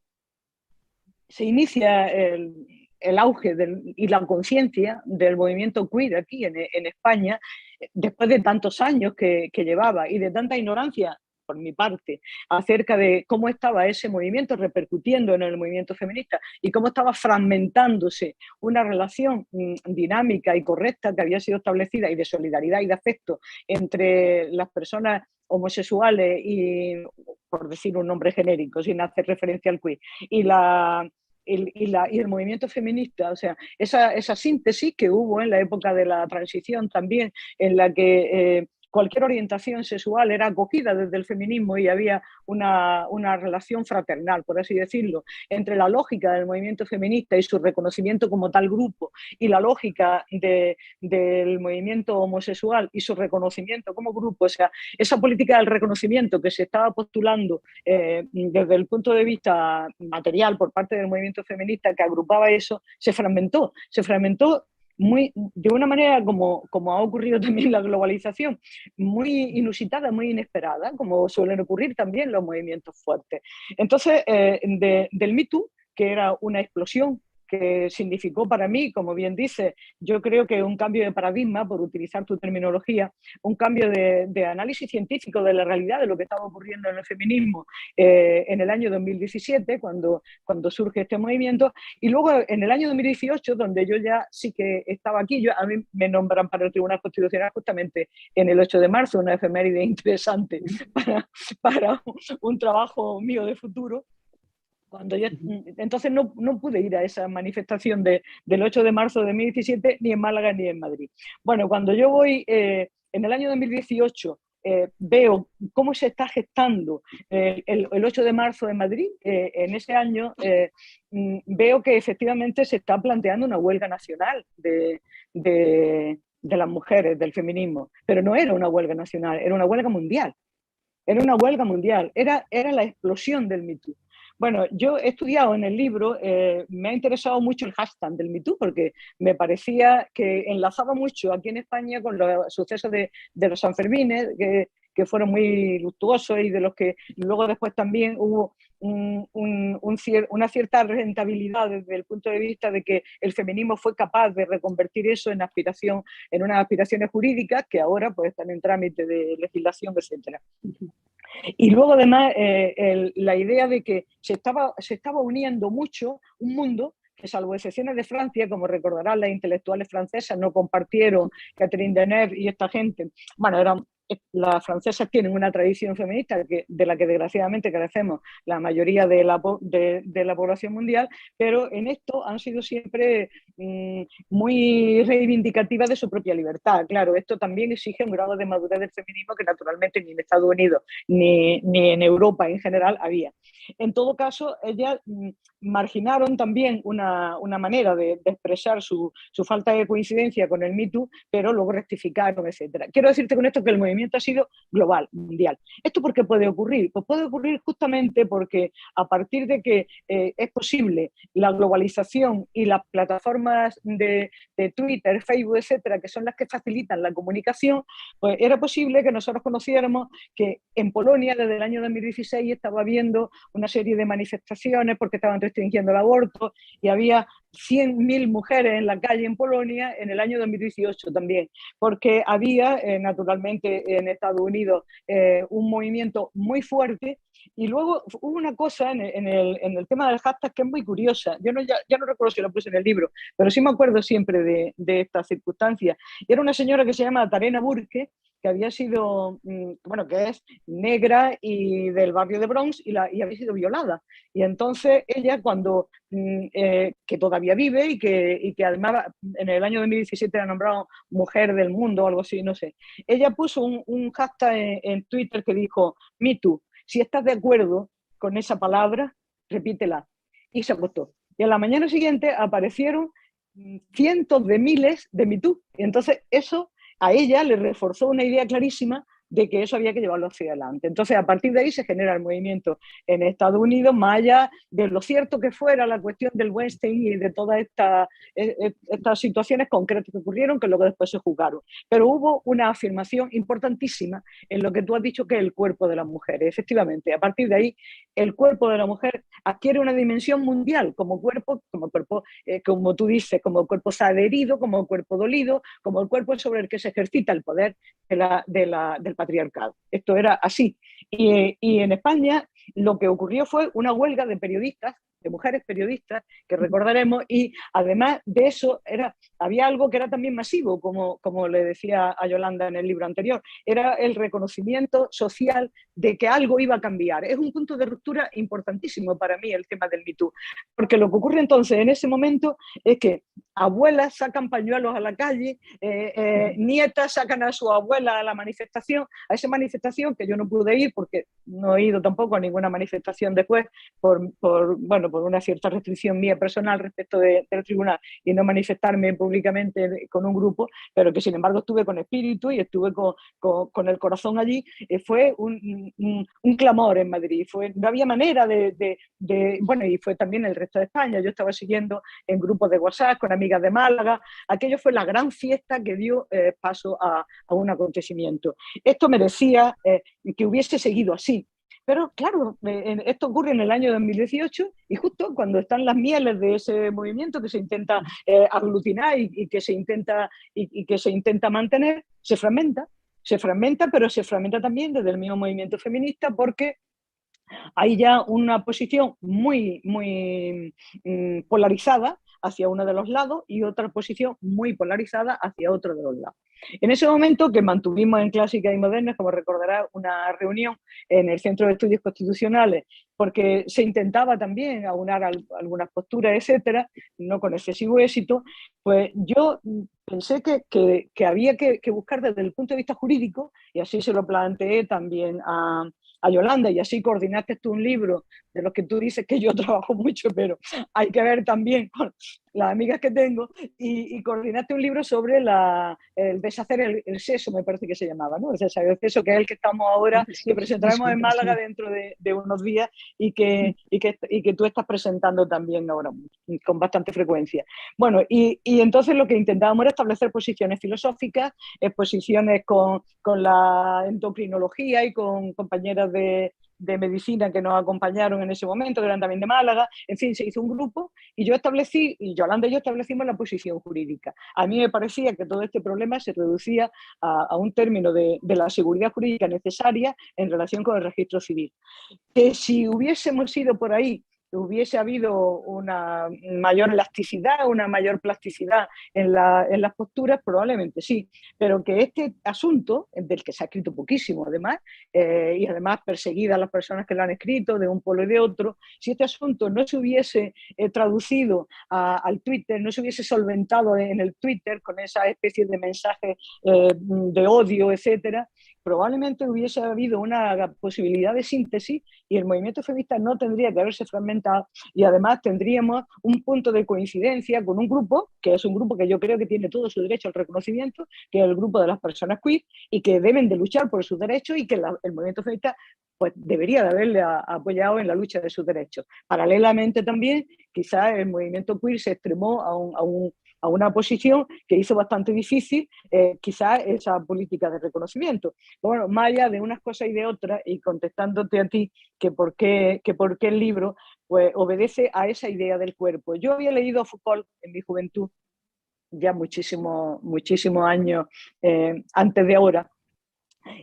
se inicia el auge y la conciencia del movimiento queer aquí en España, después de tantos años que llevaba y de tanta ignorancia por mi parte, acerca de cómo estaba ese movimiento repercutiendo en el movimiento feminista y cómo estaba fragmentándose una relación dinámica y correcta que había sido establecida y de solidaridad y de afecto entre las personas homosexuales y, por decir un nombre genérico, sin hacer referencia al queer, y el movimiento feminista, o sea, esa síntesis que hubo en la época de la transición también, en la que cualquier orientación sexual era acogida desde el feminismo y había una relación fraternal, por así decirlo, entre la lógica del movimiento feminista y su reconocimiento como tal grupo y la lógica del movimiento homosexual y su reconocimiento como grupo. O sea, esa política del reconocimiento que se estaba postulando desde el punto de vista material por parte del movimiento feminista que agrupaba eso, se fragmentó de una manera como ha ocurrido también la globalización, muy inusitada, muy inesperada, como suelen ocurrir también los movimientos fuertes. Entonces, del Me Too, que era una explosión que significó para mí, como bien dice, yo creo que un cambio de paradigma, por utilizar tu terminología, un cambio de análisis científico de la realidad de lo que estaba ocurriendo en el feminismo en el año 2017, cuando surge este movimiento, y luego en el año 2018, donde yo ya sí que estaba aquí, a mí me nombran para el Tribunal Constitucional justamente en el 8 de marzo, una efeméride interesante para un trabajo mío de futuro. Cuando yo, entonces no pude ir a esa manifestación del 8 de marzo de 2017 ni en Málaga ni en Madrid. Bueno, cuando yo voy en el año 2018, veo cómo se está gestando el 8 de marzo de Madrid, en ese año veo que efectivamente se está planteando una huelga nacional de las mujeres, del feminismo, pero no era una huelga nacional, era una huelga mundial. Era una huelga mundial, era la explosión del Me Too. Bueno, yo he estudiado en el libro, me ha interesado mucho el hashtag del Me Too porque me parecía que enlazaba mucho aquí en España con los sucesos de los Sanfermines, que fueron muy luctuosos y de los que luego después también hubo una cierta rentabilidad desde el punto de vista de que el feminismo fue capaz de reconvertir eso en unas aspiraciones jurídicas que ahora pues están en trámite de legislación, etcétera. Y luego además la idea de que se estaba uniendo mucho un mundo que, salvo excepciones de Francia, como recordarán las intelectuales francesas, no compartieron, Catherine Deneuve y esta gente, bueno, las francesas tienen una tradición feminista de la que desgraciadamente carecemos la mayoría de la población mundial, pero en esto han sido siempre muy reivindicativas de su propia libertad. Claro, esto también exige un grado de madurez del feminismo que naturalmente ni en Estados Unidos ni en Europa en general había. En todo caso, ellas marginaron también una manera de expresar su falta de coincidencia con el Me Too, pero luego rectificaron, etc. Quiero decirte con esto que el movimiento ha sido global, mundial. ¿Esto por qué puede ocurrir? Pues puede ocurrir justamente porque a partir de que es posible la globalización y las plataformas de Twitter, Facebook, etcétera, que son las que facilitan la comunicación, pues era posible que nosotros conociéramos que en Polonia desde el año 2016 estaba habiendo una serie de manifestaciones porque estaban restringiendo el aborto y había 100.000 mujeres en la calle en Polonia en el año 2018 también, porque había naturalmente en Estados Unidos un movimiento muy fuerte. Y luego hubo una cosa en el tema del hashtag que es muy curiosa. Yo ya no recuerdo si lo puse en el libro, pero sí me acuerdo siempre de esta circunstancia. Y era una señora que se llama Tarena Burke, que había sido, bueno, que es negra y del barrio de Bronx y había sido violada. Y entonces ella cuando, que todavía vive y que además en el año 2017 la nombraron Mujer del Mundo o algo así, no sé. Ella puso un hashtag en Twitter que dijo, Me Too, si estás de acuerdo con esa palabra, repítela. Y se acostó. Y a la mañana siguiente aparecieron cientos de miles de Me Too. Y entonces eso a ella le reforzó una idea clarísima de que eso había que llevarlo hacia adelante. Entonces, a partir de ahí se genera el movimiento en Estados Unidos, más allá de lo cierto que fuera la cuestión del Weinstein y de todas estas situaciones concretas que ocurrieron, que luego después se juzgaron. Pero hubo una afirmación importantísima en lo que tú has dicho, que es el cuerpo de las mujeres. Efectivamente, a partir de ahí, el cuerpo de la mujer adquiere una dimensión mundial como cuerpo, como tú dices, como cuerpo adherido, como cuerpo dolido, como el cuerpo sobre el que se ejercita el poder del patriarcado. Esto era así. Y en España lo que ocurrió fue una huelga de periodistas, de mujeres periodistas, que recordaremos, y además de eso había algo que era también masivo, como le decía a Yolanda en el libro anterior, era el reconocimiento social de que algo iba a cambiar. Es un punto de ruptura importantísimo para mí el tema del Me Too, porque lo que ocurre entonces en ese momento es que abuelas sacan pañuelos a la calle, nietas sacan a su abuela a la manifestación, a esa manifestación que yo no pude ir porque no he ido tampoco a ninguna manifestación después por una cierta restricción mía personal respecto del tribunal y no manifestarme públicamente con un grupo, pero que sin embargo estuve con espíritu y estuve con el corazón allí. Fue un clamor en Madrid, no había manera bueno, y fue también el resto de España. Yo estaba siguiendo en grupos de WhatsApp con amigas de Málaga. Aquello fue la gran fiesta que dio paso a un acontecimiento. Esto merecía que hubiese seguido así. Pero claro, esto ocurre en el año 2018 y justo cuando están las mieles de ese movimiento que se intenta aglutinar y que se intenta mantener, se fragmenta, pero se fragmenta también desde el mismo movimiento feminista, porque hay ya una posición muy polarizada hacia uno de los lados y otra posición muy polarizada hacia otro de los lados. En ese momento que mantuvimos en Clásicas y Modernas, como recordará, una reunión en el Centro de Estudios Constitucionales, porque se intentaba también aunar algunas posturas, etcétera, no con excesivo éxito, pues yo pensé que había que buscar desde el punto de vista jurídico, y así se lo planteé también a Yolanda, y así coordinaste tú un libro de los que tú dices que yo trabajo mucho, pero hay que ver también con las amigas que tengo, y coordinaste un libro sobre el deshacer el seso, me parece que se llamaba, ¿no? El deshacer el seso, que es el que estamos ahora, que presentaremos en Málaga dentro de unos días y que tú estás presentando también ahora con bastante frecuencia. Bueno, y entonces lo que intentábamos era establecer posiciones filosóficas, posiciones con la endocrinología y con compañeras de medicina que nos acompañaron en ese momento, que eran también de Málaga. En fin, se hizo un grupo y Yolanda y yo establecimos la posición jurídica. A mí me parecía que todo este problema se reducía a un término de la seguridad jurídica necesaria en relación con el registro civil. Que si hubiésemos ido por ahí, hubiese habido una mayor elasticidad, una mayor plasticidad en las posturas, probablemente sí, pero que este asunto, del que se ha escrito poquísimo además, y además perseguidas las personas que lo han escrito de un polo y de otro, si este asunto no se hubiese traducido al Twitter, no se hubiese solventado en el Twitter con esa especie de mensaje de odio, etcétera, probablemente hubiese habido una posibilidad de síntesis y el movimiento feminista no tendría que haberse fragmentado, y además tendríamos un punto de coincidencia con un grupo, que es un grupo que yo creo que tiene todo su derecho al reconocimiento, que es el grupo de las personas queer, y que deben de luchar por sus derechos, y que el movimiento feminista pues debería de haberle apoyado en la lucha de sus derechos. Paralelamente también, quizás el movimiento queer se extremó a una posición que hizo bastante difícil quizás esa política de reconocimiento. Bueno, más allá de unas cosas y de otras, y contestándote a ti que por qué el libro, pues obedece a esa idea del cuerpo. Yo había leído a Foucault en mi juventud, ya muchísimos años antes de ahora,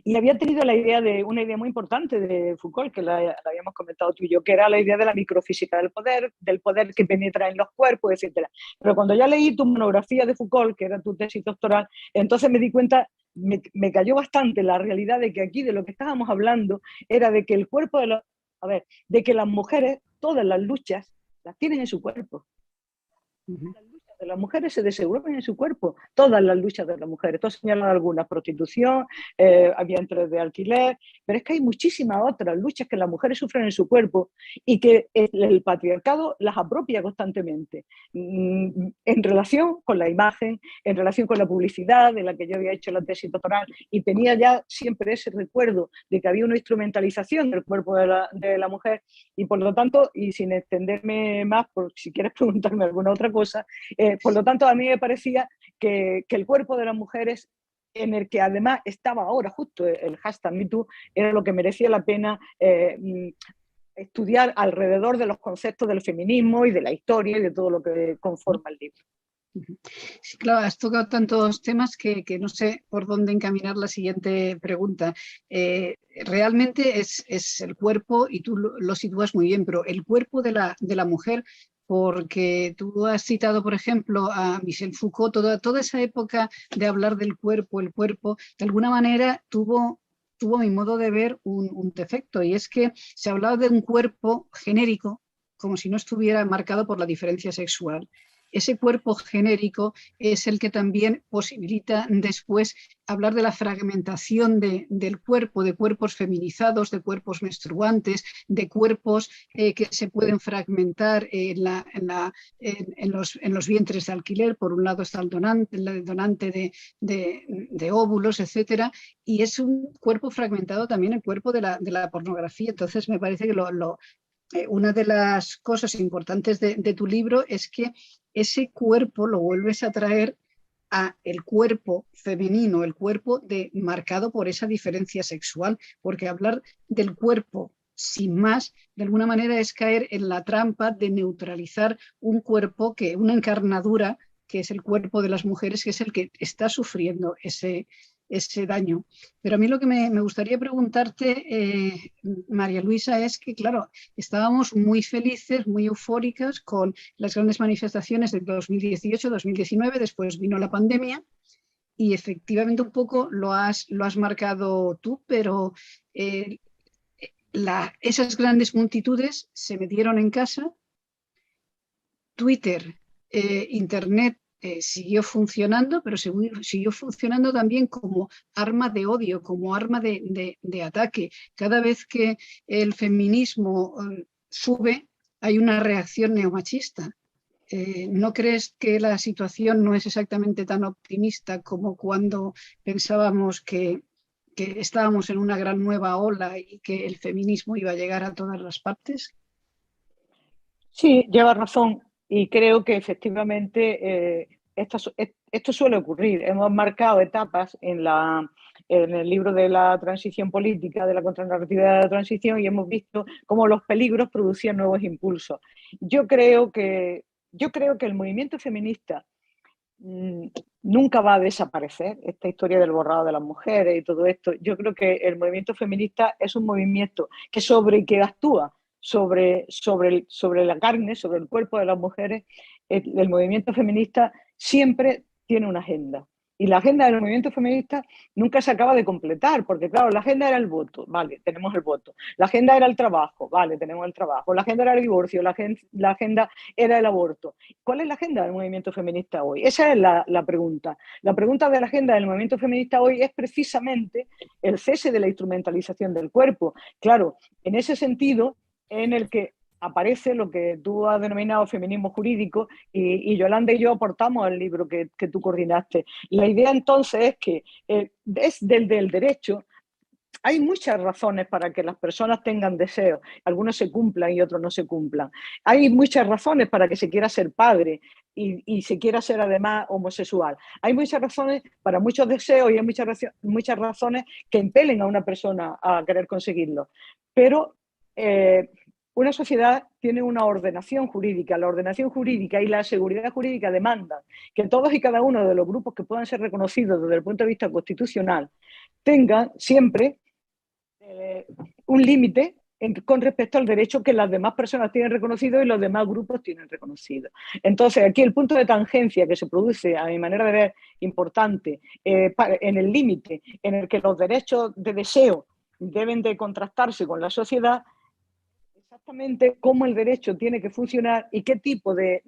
Y había tenido una idea muy importante de Foucault, que la habíamos comentado tú y yo, que era la idea de la microfísica del poder que penetra en los cuerpos, etc. Pero cuando ya leí tu monografía de Foucault, que era tu tesis doctoral, entonces me di cuenta, me cayó bastante la realidad de que aquí de lo que estábamos hablando era de que el cuerpo de que las mujeres, todas las luchas, las tienen en su cuerpo. Las luchas de las mujeres se desenvuelven en su cuerpo, todas las luchas de las mujeres. Tú has señalado algunas, prostitución, vientres de alquiler, pero es que hay muchísimas otras luchas que las mujeres sufren en su cuerpo y que el patriarcado las apropia constantemente en relación con la imagen, en relación con la publicidad de la que yo había hecho la tesis doctoral, y tenía ya siempre ese recuerdo de que había una instrumentalización del cuerpo de la mujer, y por lo tanto, y sin extenderme más, por si quieres preguntarme alguna otra cosa, por lo tanto a mí me parecía que el cuerpo de las mujeres, en el que además estaba ahora justo el hashtag #MeToo, era lo que merecía la pena estudiar alrededor de los conceptos del feminismo y de la historia y de todo lo que conforma el libro. Sí, claro, has tocado tantos temas que no sé por dónde encaminar la siguiente pregunta. Realmente es el cuerpo, y tú lo sitúas muy bien, pero el cuerpo de la mujer, porque tú has citado, por ejemplo, a Michel Foucault, toda esa época de hablar del cuerpo, el cuerpo, de alguna manera tuvo a mi modo de ver un defecto, y es que se hablaba de un cuerpo genérico como si no estuviera marcado por la diferencia sexual. Ese cuerpo genérico es el que también posibilita después hablar de la fragmentación del cuerpo, de cuerpos feminizados, de cuerpos menstruantes, de cuerpos que se pueden fragmentar en los vientres de alquiler. Por un lado está el donante de óvulos, etcétera, y es un cuerpo fragmentado también el cuerpo de la pornografía. Entonces me parece que una de las cosas importantes de tu libro es que ese cuerpo lo vuelves a traer a el cuerpo femenino, el cuerpo marcado por esa diferencia sexual, porque hablar del cuerpo sin más, de alguna manera es caer en la trampa de neutralizar un cuerpo, una encarnadura, que es el cuerpo de las mujeres, que es el que está sufriendo ese daño. Pero a mí lo que me gustaría preguntarte, María Luisa, es que, claro, estábamos muy felices, muy eufóricas con las grandes manifestaciones del 2018-2019, después vino la pandemia y efectivamente un poco lo has marcado tú, pero esas grandes multitudes se metieron en casa, Twitter, Internet, siguió funcionando, pero siguió funcionando también como arma de odio, como arma de ataque. Cada vez que el feminismo sube, hay una reacción neomachista. ¿No crees que la situación no es exactamente tan optimista como cuando pensábamos que estábamos en una gran nueva ola y que el feminismo iba a llegar a todas las partes? Sí, llevas razón. Y creo que efectivamente esto suele ocurrir. Hemos marcado etapas en el libro de la transición política, de la contranarrativa de la transición, y hemos visto cómo los peligros producían nuevos impulsos. Yo creo que el movimiento feminista nunca va a desaparecer, esta historia del borrado de las mujeres y todo esto. Yo creo que el movimiento feminista es un movimiento que actúa sobre la carne, sobre el cuerpo de las mujeres. El movimiento feminista siempre tiene una agenda. Y la agenda del movimiento feminista nunca se acaba de completar, porque claro, la agenda era el voto, vale, tenemos el voto. La agenda era el trabajo, vale, tenemos el trabajo. La agenda era el divorcio, la agenda era el aborto. ¿Cuál es la agenda del movimiento feminista hoy? Esa es la pregunta. La pregunta de la agenda del movimiento feminista hoy es precisamente el cese de la instrumentalización del cuerpo. Claro, en ese sentido en el que aparece lo que tú has denominado feminismo jurídico, y Yolanda y yo aportamos el libro que tú coordinaste. La idea entonces es que desde el derecho hay muchas razones para que las personas tengan deseos, algunos se cumplan y otros no se cumplan. Hay muchas razones para que se quiera ser padre y se quiera ser además homosexual. Hay muchas razones para muchos deseos y hay muchas razones que impelen a una persona a querer conseguirlo. Pero una sociedad tiene una ordenación jurídica. La ordenación jurídica y la seguridad jurídica demandan que todos y cada uno de los grupos que puedan ser reconocidos desde el punto de vista constitucional tenga siempre un límite con respecto al derecho que las demás personas tienen reconocido y los demás grupos tienen reconocido. Entonces, aquí el punto de tangencia que se produce, a mi manera de ver, importante, en el límite en el que los derechos de deseo deben de contrastarse con la sociedad, exactamente cómo el derecho tiene que funcionar y qué tipo de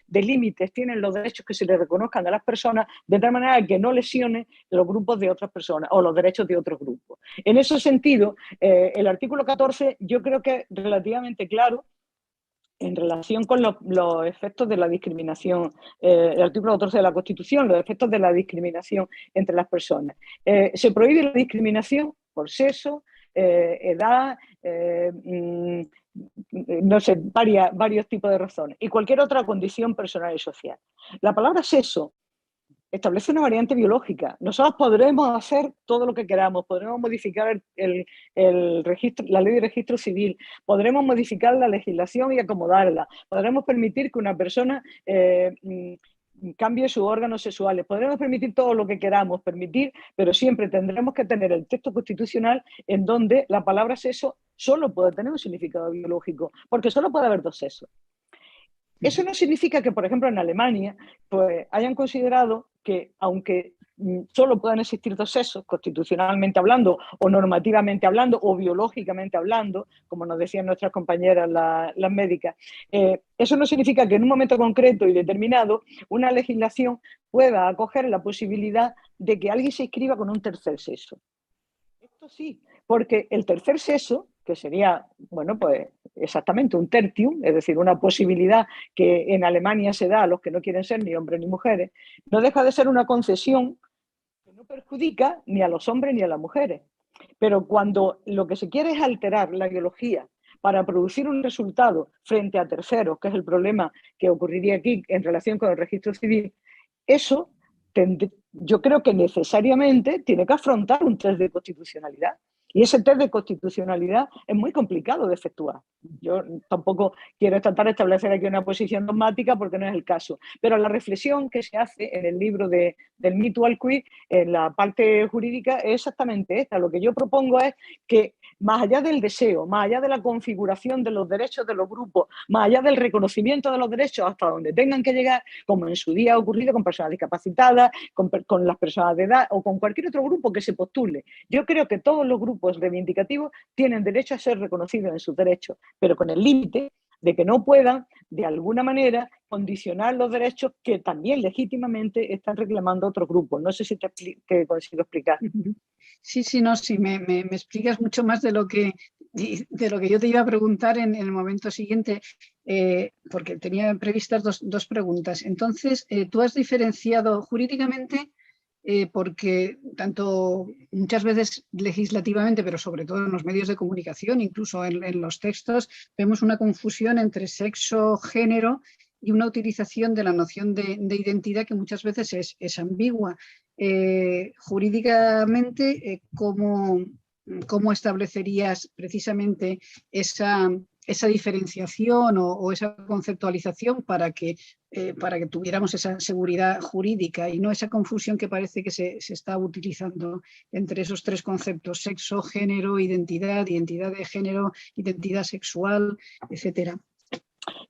límites tienen los derechos que se le reconozcan a las personas, de tal manera que no lesione los grupos de otras personas o los derechos de otros grupos. En ese sentido, el artículo 14 yo creo que es relativamente claro en relación con los efectos de la discriminación, el artículo 14 de la Constitución, los efectos de la discriminación entre las personas. Se prohíbe la discriminación por sexo, edad, no sé, varios tipos de razones y cualquier otra condición personal y social. La palabra sexo establece una variante biológica. Nosotros podremos hacer todo lo que queramos, podremos modificar el registro, la ley de registro civil, podremos modificar la legislación y acomodarla, podremos permitir que una persona cambie sus órganos sexuales, podremos permitir todo lo que queramos permitir, pero siempre tendremos que tener el texto constitucional en donde la palabra sexo solo puede tener un significado biológico, porque solo puede haber dos sexos. Eso no significa que, por ejemplo, en Alemania pues, hayan considerado que, aunque solo puedan existir dos sexos, constitucionalmente hablando, o normativamente hablando, o biológicamente hablando, como nos decían nuestras compañeras las médicas, eso no significa que en un momento concreto y determinado una legislación pueda acoger la posibilidad de que alguien se inscriba con un tercer sexo. Esto sí, porque el tercer sexo, que sería, bueno, pues exactamente un tertium, es decir, una posibilidad que en Alemania se da a los que no quieren ser ni hombres ni mujeres, no deja de ser una concesión que no perjudica ni a los hombres ni a las mujeres. Pero cuando lo que se quiere es alterar la biología para producir un resultado frente a terceros, que es el problema que ocurriría aquí en relación con el registro civil, eso yo creo que necesariamente tiene que afrontar un test de constitucionalidad. Y ese test de constitucionalidad es muy complicado de efectuar. Yo tampoco quiero tratar de establecer aquí una posición dogmática porque no es el caso. Pero la reflexión que se hace en el libro del Me Too al Queer, en la parte jurídica, es exactamente esta. Lo que yo propongo es que, más allá del deseo, más allá de la configuración de los derechos de los grupos, más allá del reconocimiento de los derechos hasta donde tengan que llegar, como en su día ha ocurrido con personas discapacitadas, con las personas de edad o con cualquier otro grupo que se postule. Yo creo que todos los grupos reivindicativos tienen derecho a ser reconocidos en sus derechos, pero con el límite de que no puedan, de alguna manera, condicionar los derechos que también legítimamente están reclamando otros grupos. No sé si te consigo explicar. Sí, sí, no, sí, me explicas mucho más de lo que yo te iba a preguntar en el momento siguiente, porque tenía previstas dos preguntas. Entonces, tú has diferenciado jurídicamente, porque tanto muchas veces legislativamente, pero sobre todo en los medios de comunicación, incluso en los textos, vemos una confusión entre sexo, género y una utilización de la noción de identidad que muchas veces es ambigua. Jurídicamente, ¿cómo establecerías precisamente esa diferenciación o esa conceptualización para que tuviéramos esa seguridad jurídica y no esa confusión que parece que se está utilizando entre esos tres conceptos: sexo, género, identidad de género, identidad sexual, etcétera?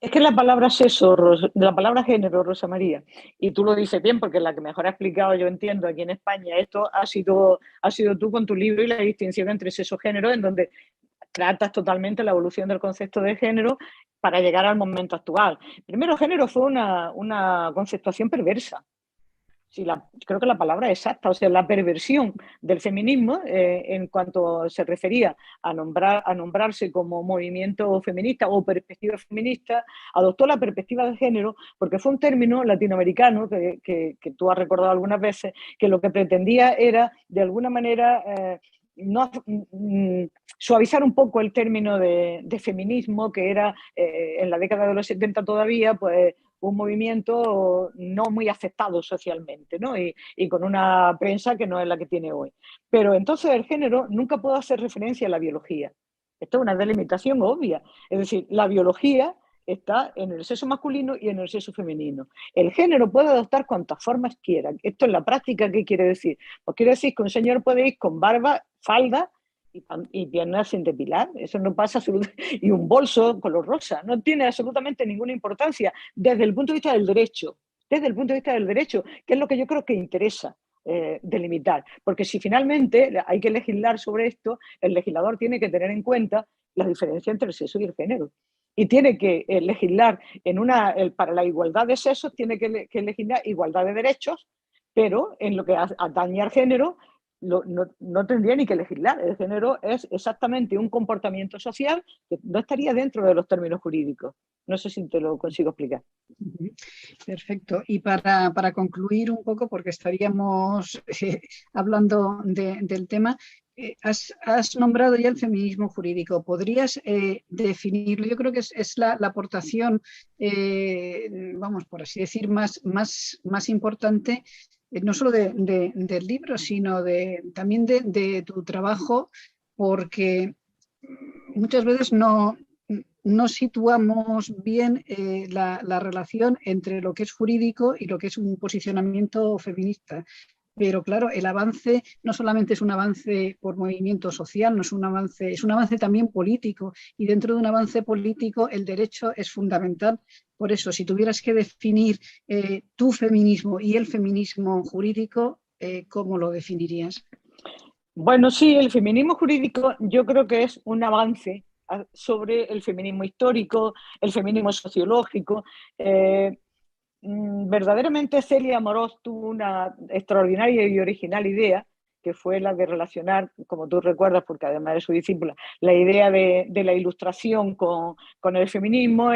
Es que la palabra sexo, la palabra género, Rosa María, y tú lo dices bien porque la que mejor ha explicado, yo entiendo, aquí en España, esto ha sido tú con tu libro y la distinción entre sexo y género, en donde tratas totalmente la evolución del concepto de género para llegar al momento actual. Primero, género fue una conceptuación perversa. Sí, creo que la palabra es exacta, o sea, la perversión del feminismo en cuanto se refería a nombrarse como movimiento feminista o perspectiva feminista, adoptó la perspectiva de género porque fue un término latinoamericano que tú has recordado algunas veces, que lo que pretendía era, de alguna manera, suavizar un poco el término de feminismo, que era en la década de los 70 todavía, pues un movimiento no muy aceptado socialmente, ¿no? Y con una prensa que no es la que tiene hoy. Pero entonces el género nunca puede hacer referencia a la biología. Esto es una delimitación obvia. Es decir, la biología está en el sexo masculino y en el sexo femenino. El género puede adoptar cuantas formas quiera. Esto en la práctica, ¿qué quiere decir? Pues quiere decir que un señor puede ir con barba, falda y piernas sin depilar. Eso no pasa absolutamente. Y un bolso color rosa. No tiene absolutamente ninguna importancia desde el punto de vista del derecho. Desde el punto de vista del derecho, que es lo que yo creo que interesa delimitar. Porque si finalmente hay que legislar sobre esto, el legislador tiene que tener en cuenta la diferencia entre el sexo y el género. Y tiene que legislar para la igualdad de sexos, tiene que legislar igualdad de derechos, pero en lo que atañe al género no tendría ni que legislar. El género es exactamente un comportamiento social que no estaría dentro de los términos jurídicos. No sé si te lo consigo explicar. Perfecto. Y para concluir un poco, porque estaríamos hablando del tema, has nombrado ya el feminismo jurídico. ¿Podrías definirlo? Yo creo que es la aportación, vamos, por así decir, más importante, no solo del libro, sino también de tu trabajo, porque muchas veces no situamos bien la relación entre lo que es jurídico y lo que es un posicionamiento feminista. Pero claro, el avance no solamente es un avance por movimiento social, no es un avance también político. Y dentro de un avance político el derecho es fundamental. Por eso, si tuvieras que definir tu feminismo y el feminismo jurídico, ¿cómo lo definirías? Bueno, sí, el feminismo jurídico yo creo que es un avance sobre el feminismo histórico, el feminismo sociológico. Verdaderamente Celia Amorós tuvo una extraordinaria y original idea, que fue la de relacionar, como tú recuerdas, porque además eres su discípula, la idea de la ilustración con el feminismo,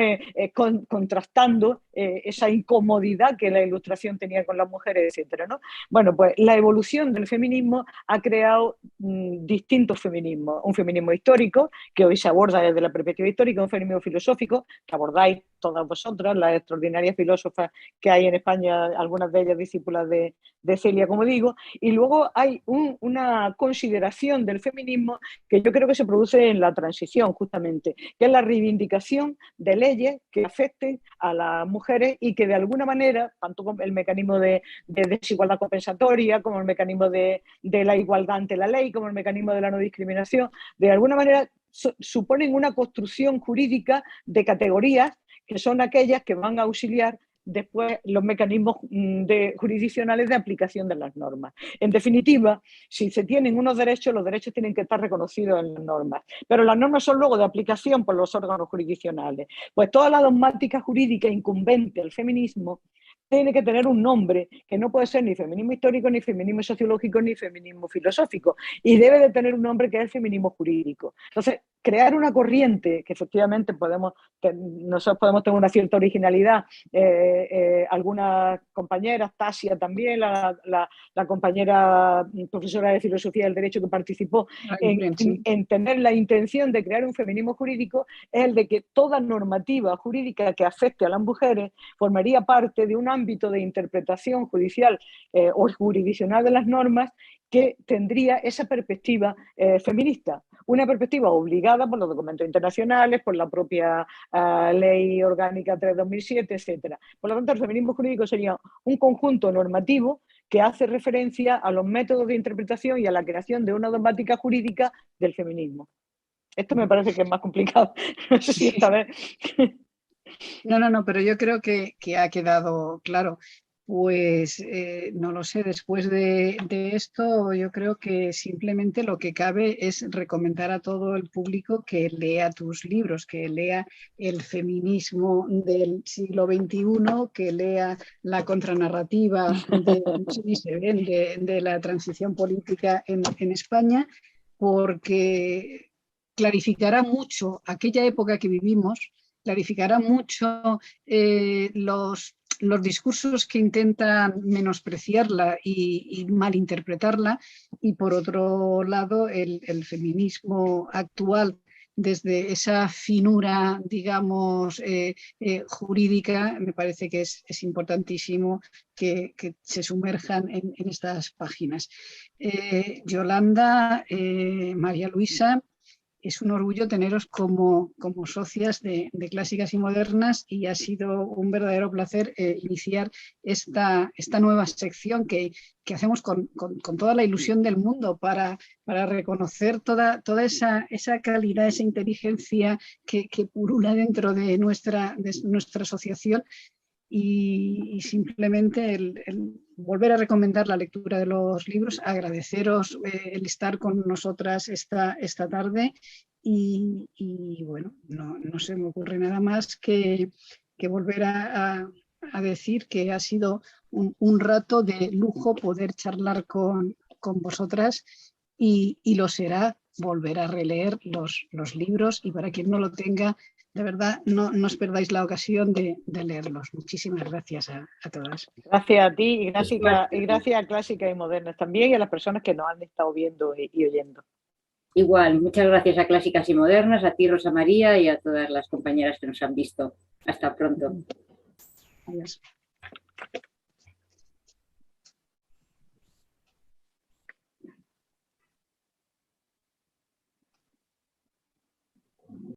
contrastando esa incomodidad que la ilustración tenía con las mujeres, etc., ¿no? Bueno, pues la evolución del feminismo ha creado distintos feminismos. Un feminismo histórico, que hoy se aborda desde la perspectiva histórica, un feminismo filosófico, que abordáis todas vosotras, las extraordinarias filósofas que hay en España, algunas de ellas discípulas de Celia, como digo, y luego hay una consideración del feminismo que yo creo que se produce en la transición, justamente, que es la reivindicación de leyes que afecten a las mujeres y que de alguna manera, tanto como el mecanismo de desigualdad compensatoria, como el mecanismo de la igualdad ante la ley, como el mecanismo de la no discriminación, de alguna manera suponen una construcción jurídica de categorías que son aquellas que van a auxiliar después los mecanismos jurisdiccionales de aplicación de las normas. En definitiva, si se tienen unos derechos, los derechos tienen que estar reconocidos en las normas, pero las normas son luego de aplicación por los órganos jurisdiccionales. Pues toda la dogmática jurídica incumbente al feminismo tiene que tener un nombre que no puede ser ni feminismo histórico, ni feminismo sociológico, ni feminismo filosófico, y debe de tener un nombre que es el feminismo jurídico. Entonces, crear una corriente que efectivamente nosotros podemos tener una cierta originalidad, algunas compañeras, Tasia también, la compañera profesora de Filosofía del Derecho que participó en tener la intención de crear un feminismo jurídico, es el de que toda normativa jurídica que afecte a las mujeres formaría parte de un ámbito de interpretación judicial o jurisdiccional de las normas que tendría esa perspectiva feminista, una perspectiva obligada por los documentos internacionales, por la propia Ley Orgánica 3/2007, etc. Por lo tanto, el feminismo jurídico sería un conjunto normativo que hace referencia a los métodos de interpretación y a la creación de una dogmática jurídica del feminismo. Esto me parece que es más complicado. No sé si esta vez... No, pero yo creo que ha quedado claro. Pues no lo sé, después de esto yo creo que simplemente lo que cabe es recomendar a todo el público que lea tus libros, que lea el feminismo del siglo XXI, que lea la contranarrativa de la transición política en España, porque clarificará mucho aquella época que vivimos, clarificará mucho los discursos que intentan menospreciarla y malinterpretarla, y por otro lado el feminismo actual, desde esa finura, digamos, jurídica, me parece que es importantísimo que se sumerjan en estas páginas. Yolanda, María Luisa, es un orgullo teneros como socias de Clásicas y Modernas, y ha sido un verdadero placer iniciar esta nueva sección que hacemos con toda la ilusión del mundo para reconocer toda esa calidad, esa inteligencia que pulula dentro de nuestra asociación. Y simplemente el volver a recomendar la lectura de los libros, agradeceros el estar con nosotras esta tarde, y bueno, no se me ocurre nada más que volver a decir que ha sido un rato de lujo poder charlar con vosotras, y lo será volver a releer los libros, y para quien no lo tenga, de verdad, no os perdáis la ocasión de leerlos. Muchísimas gracias a todas. Gracias a ti, y gracias a Clásicas y Modernas también, y a las personas que nos han estado viendo y oyendo. Igual, muchas gracias a Clásicas y Modernas, a ti, Rosa María, y a todas las compañeras que nos han visto. Hasta pronto. Adiós.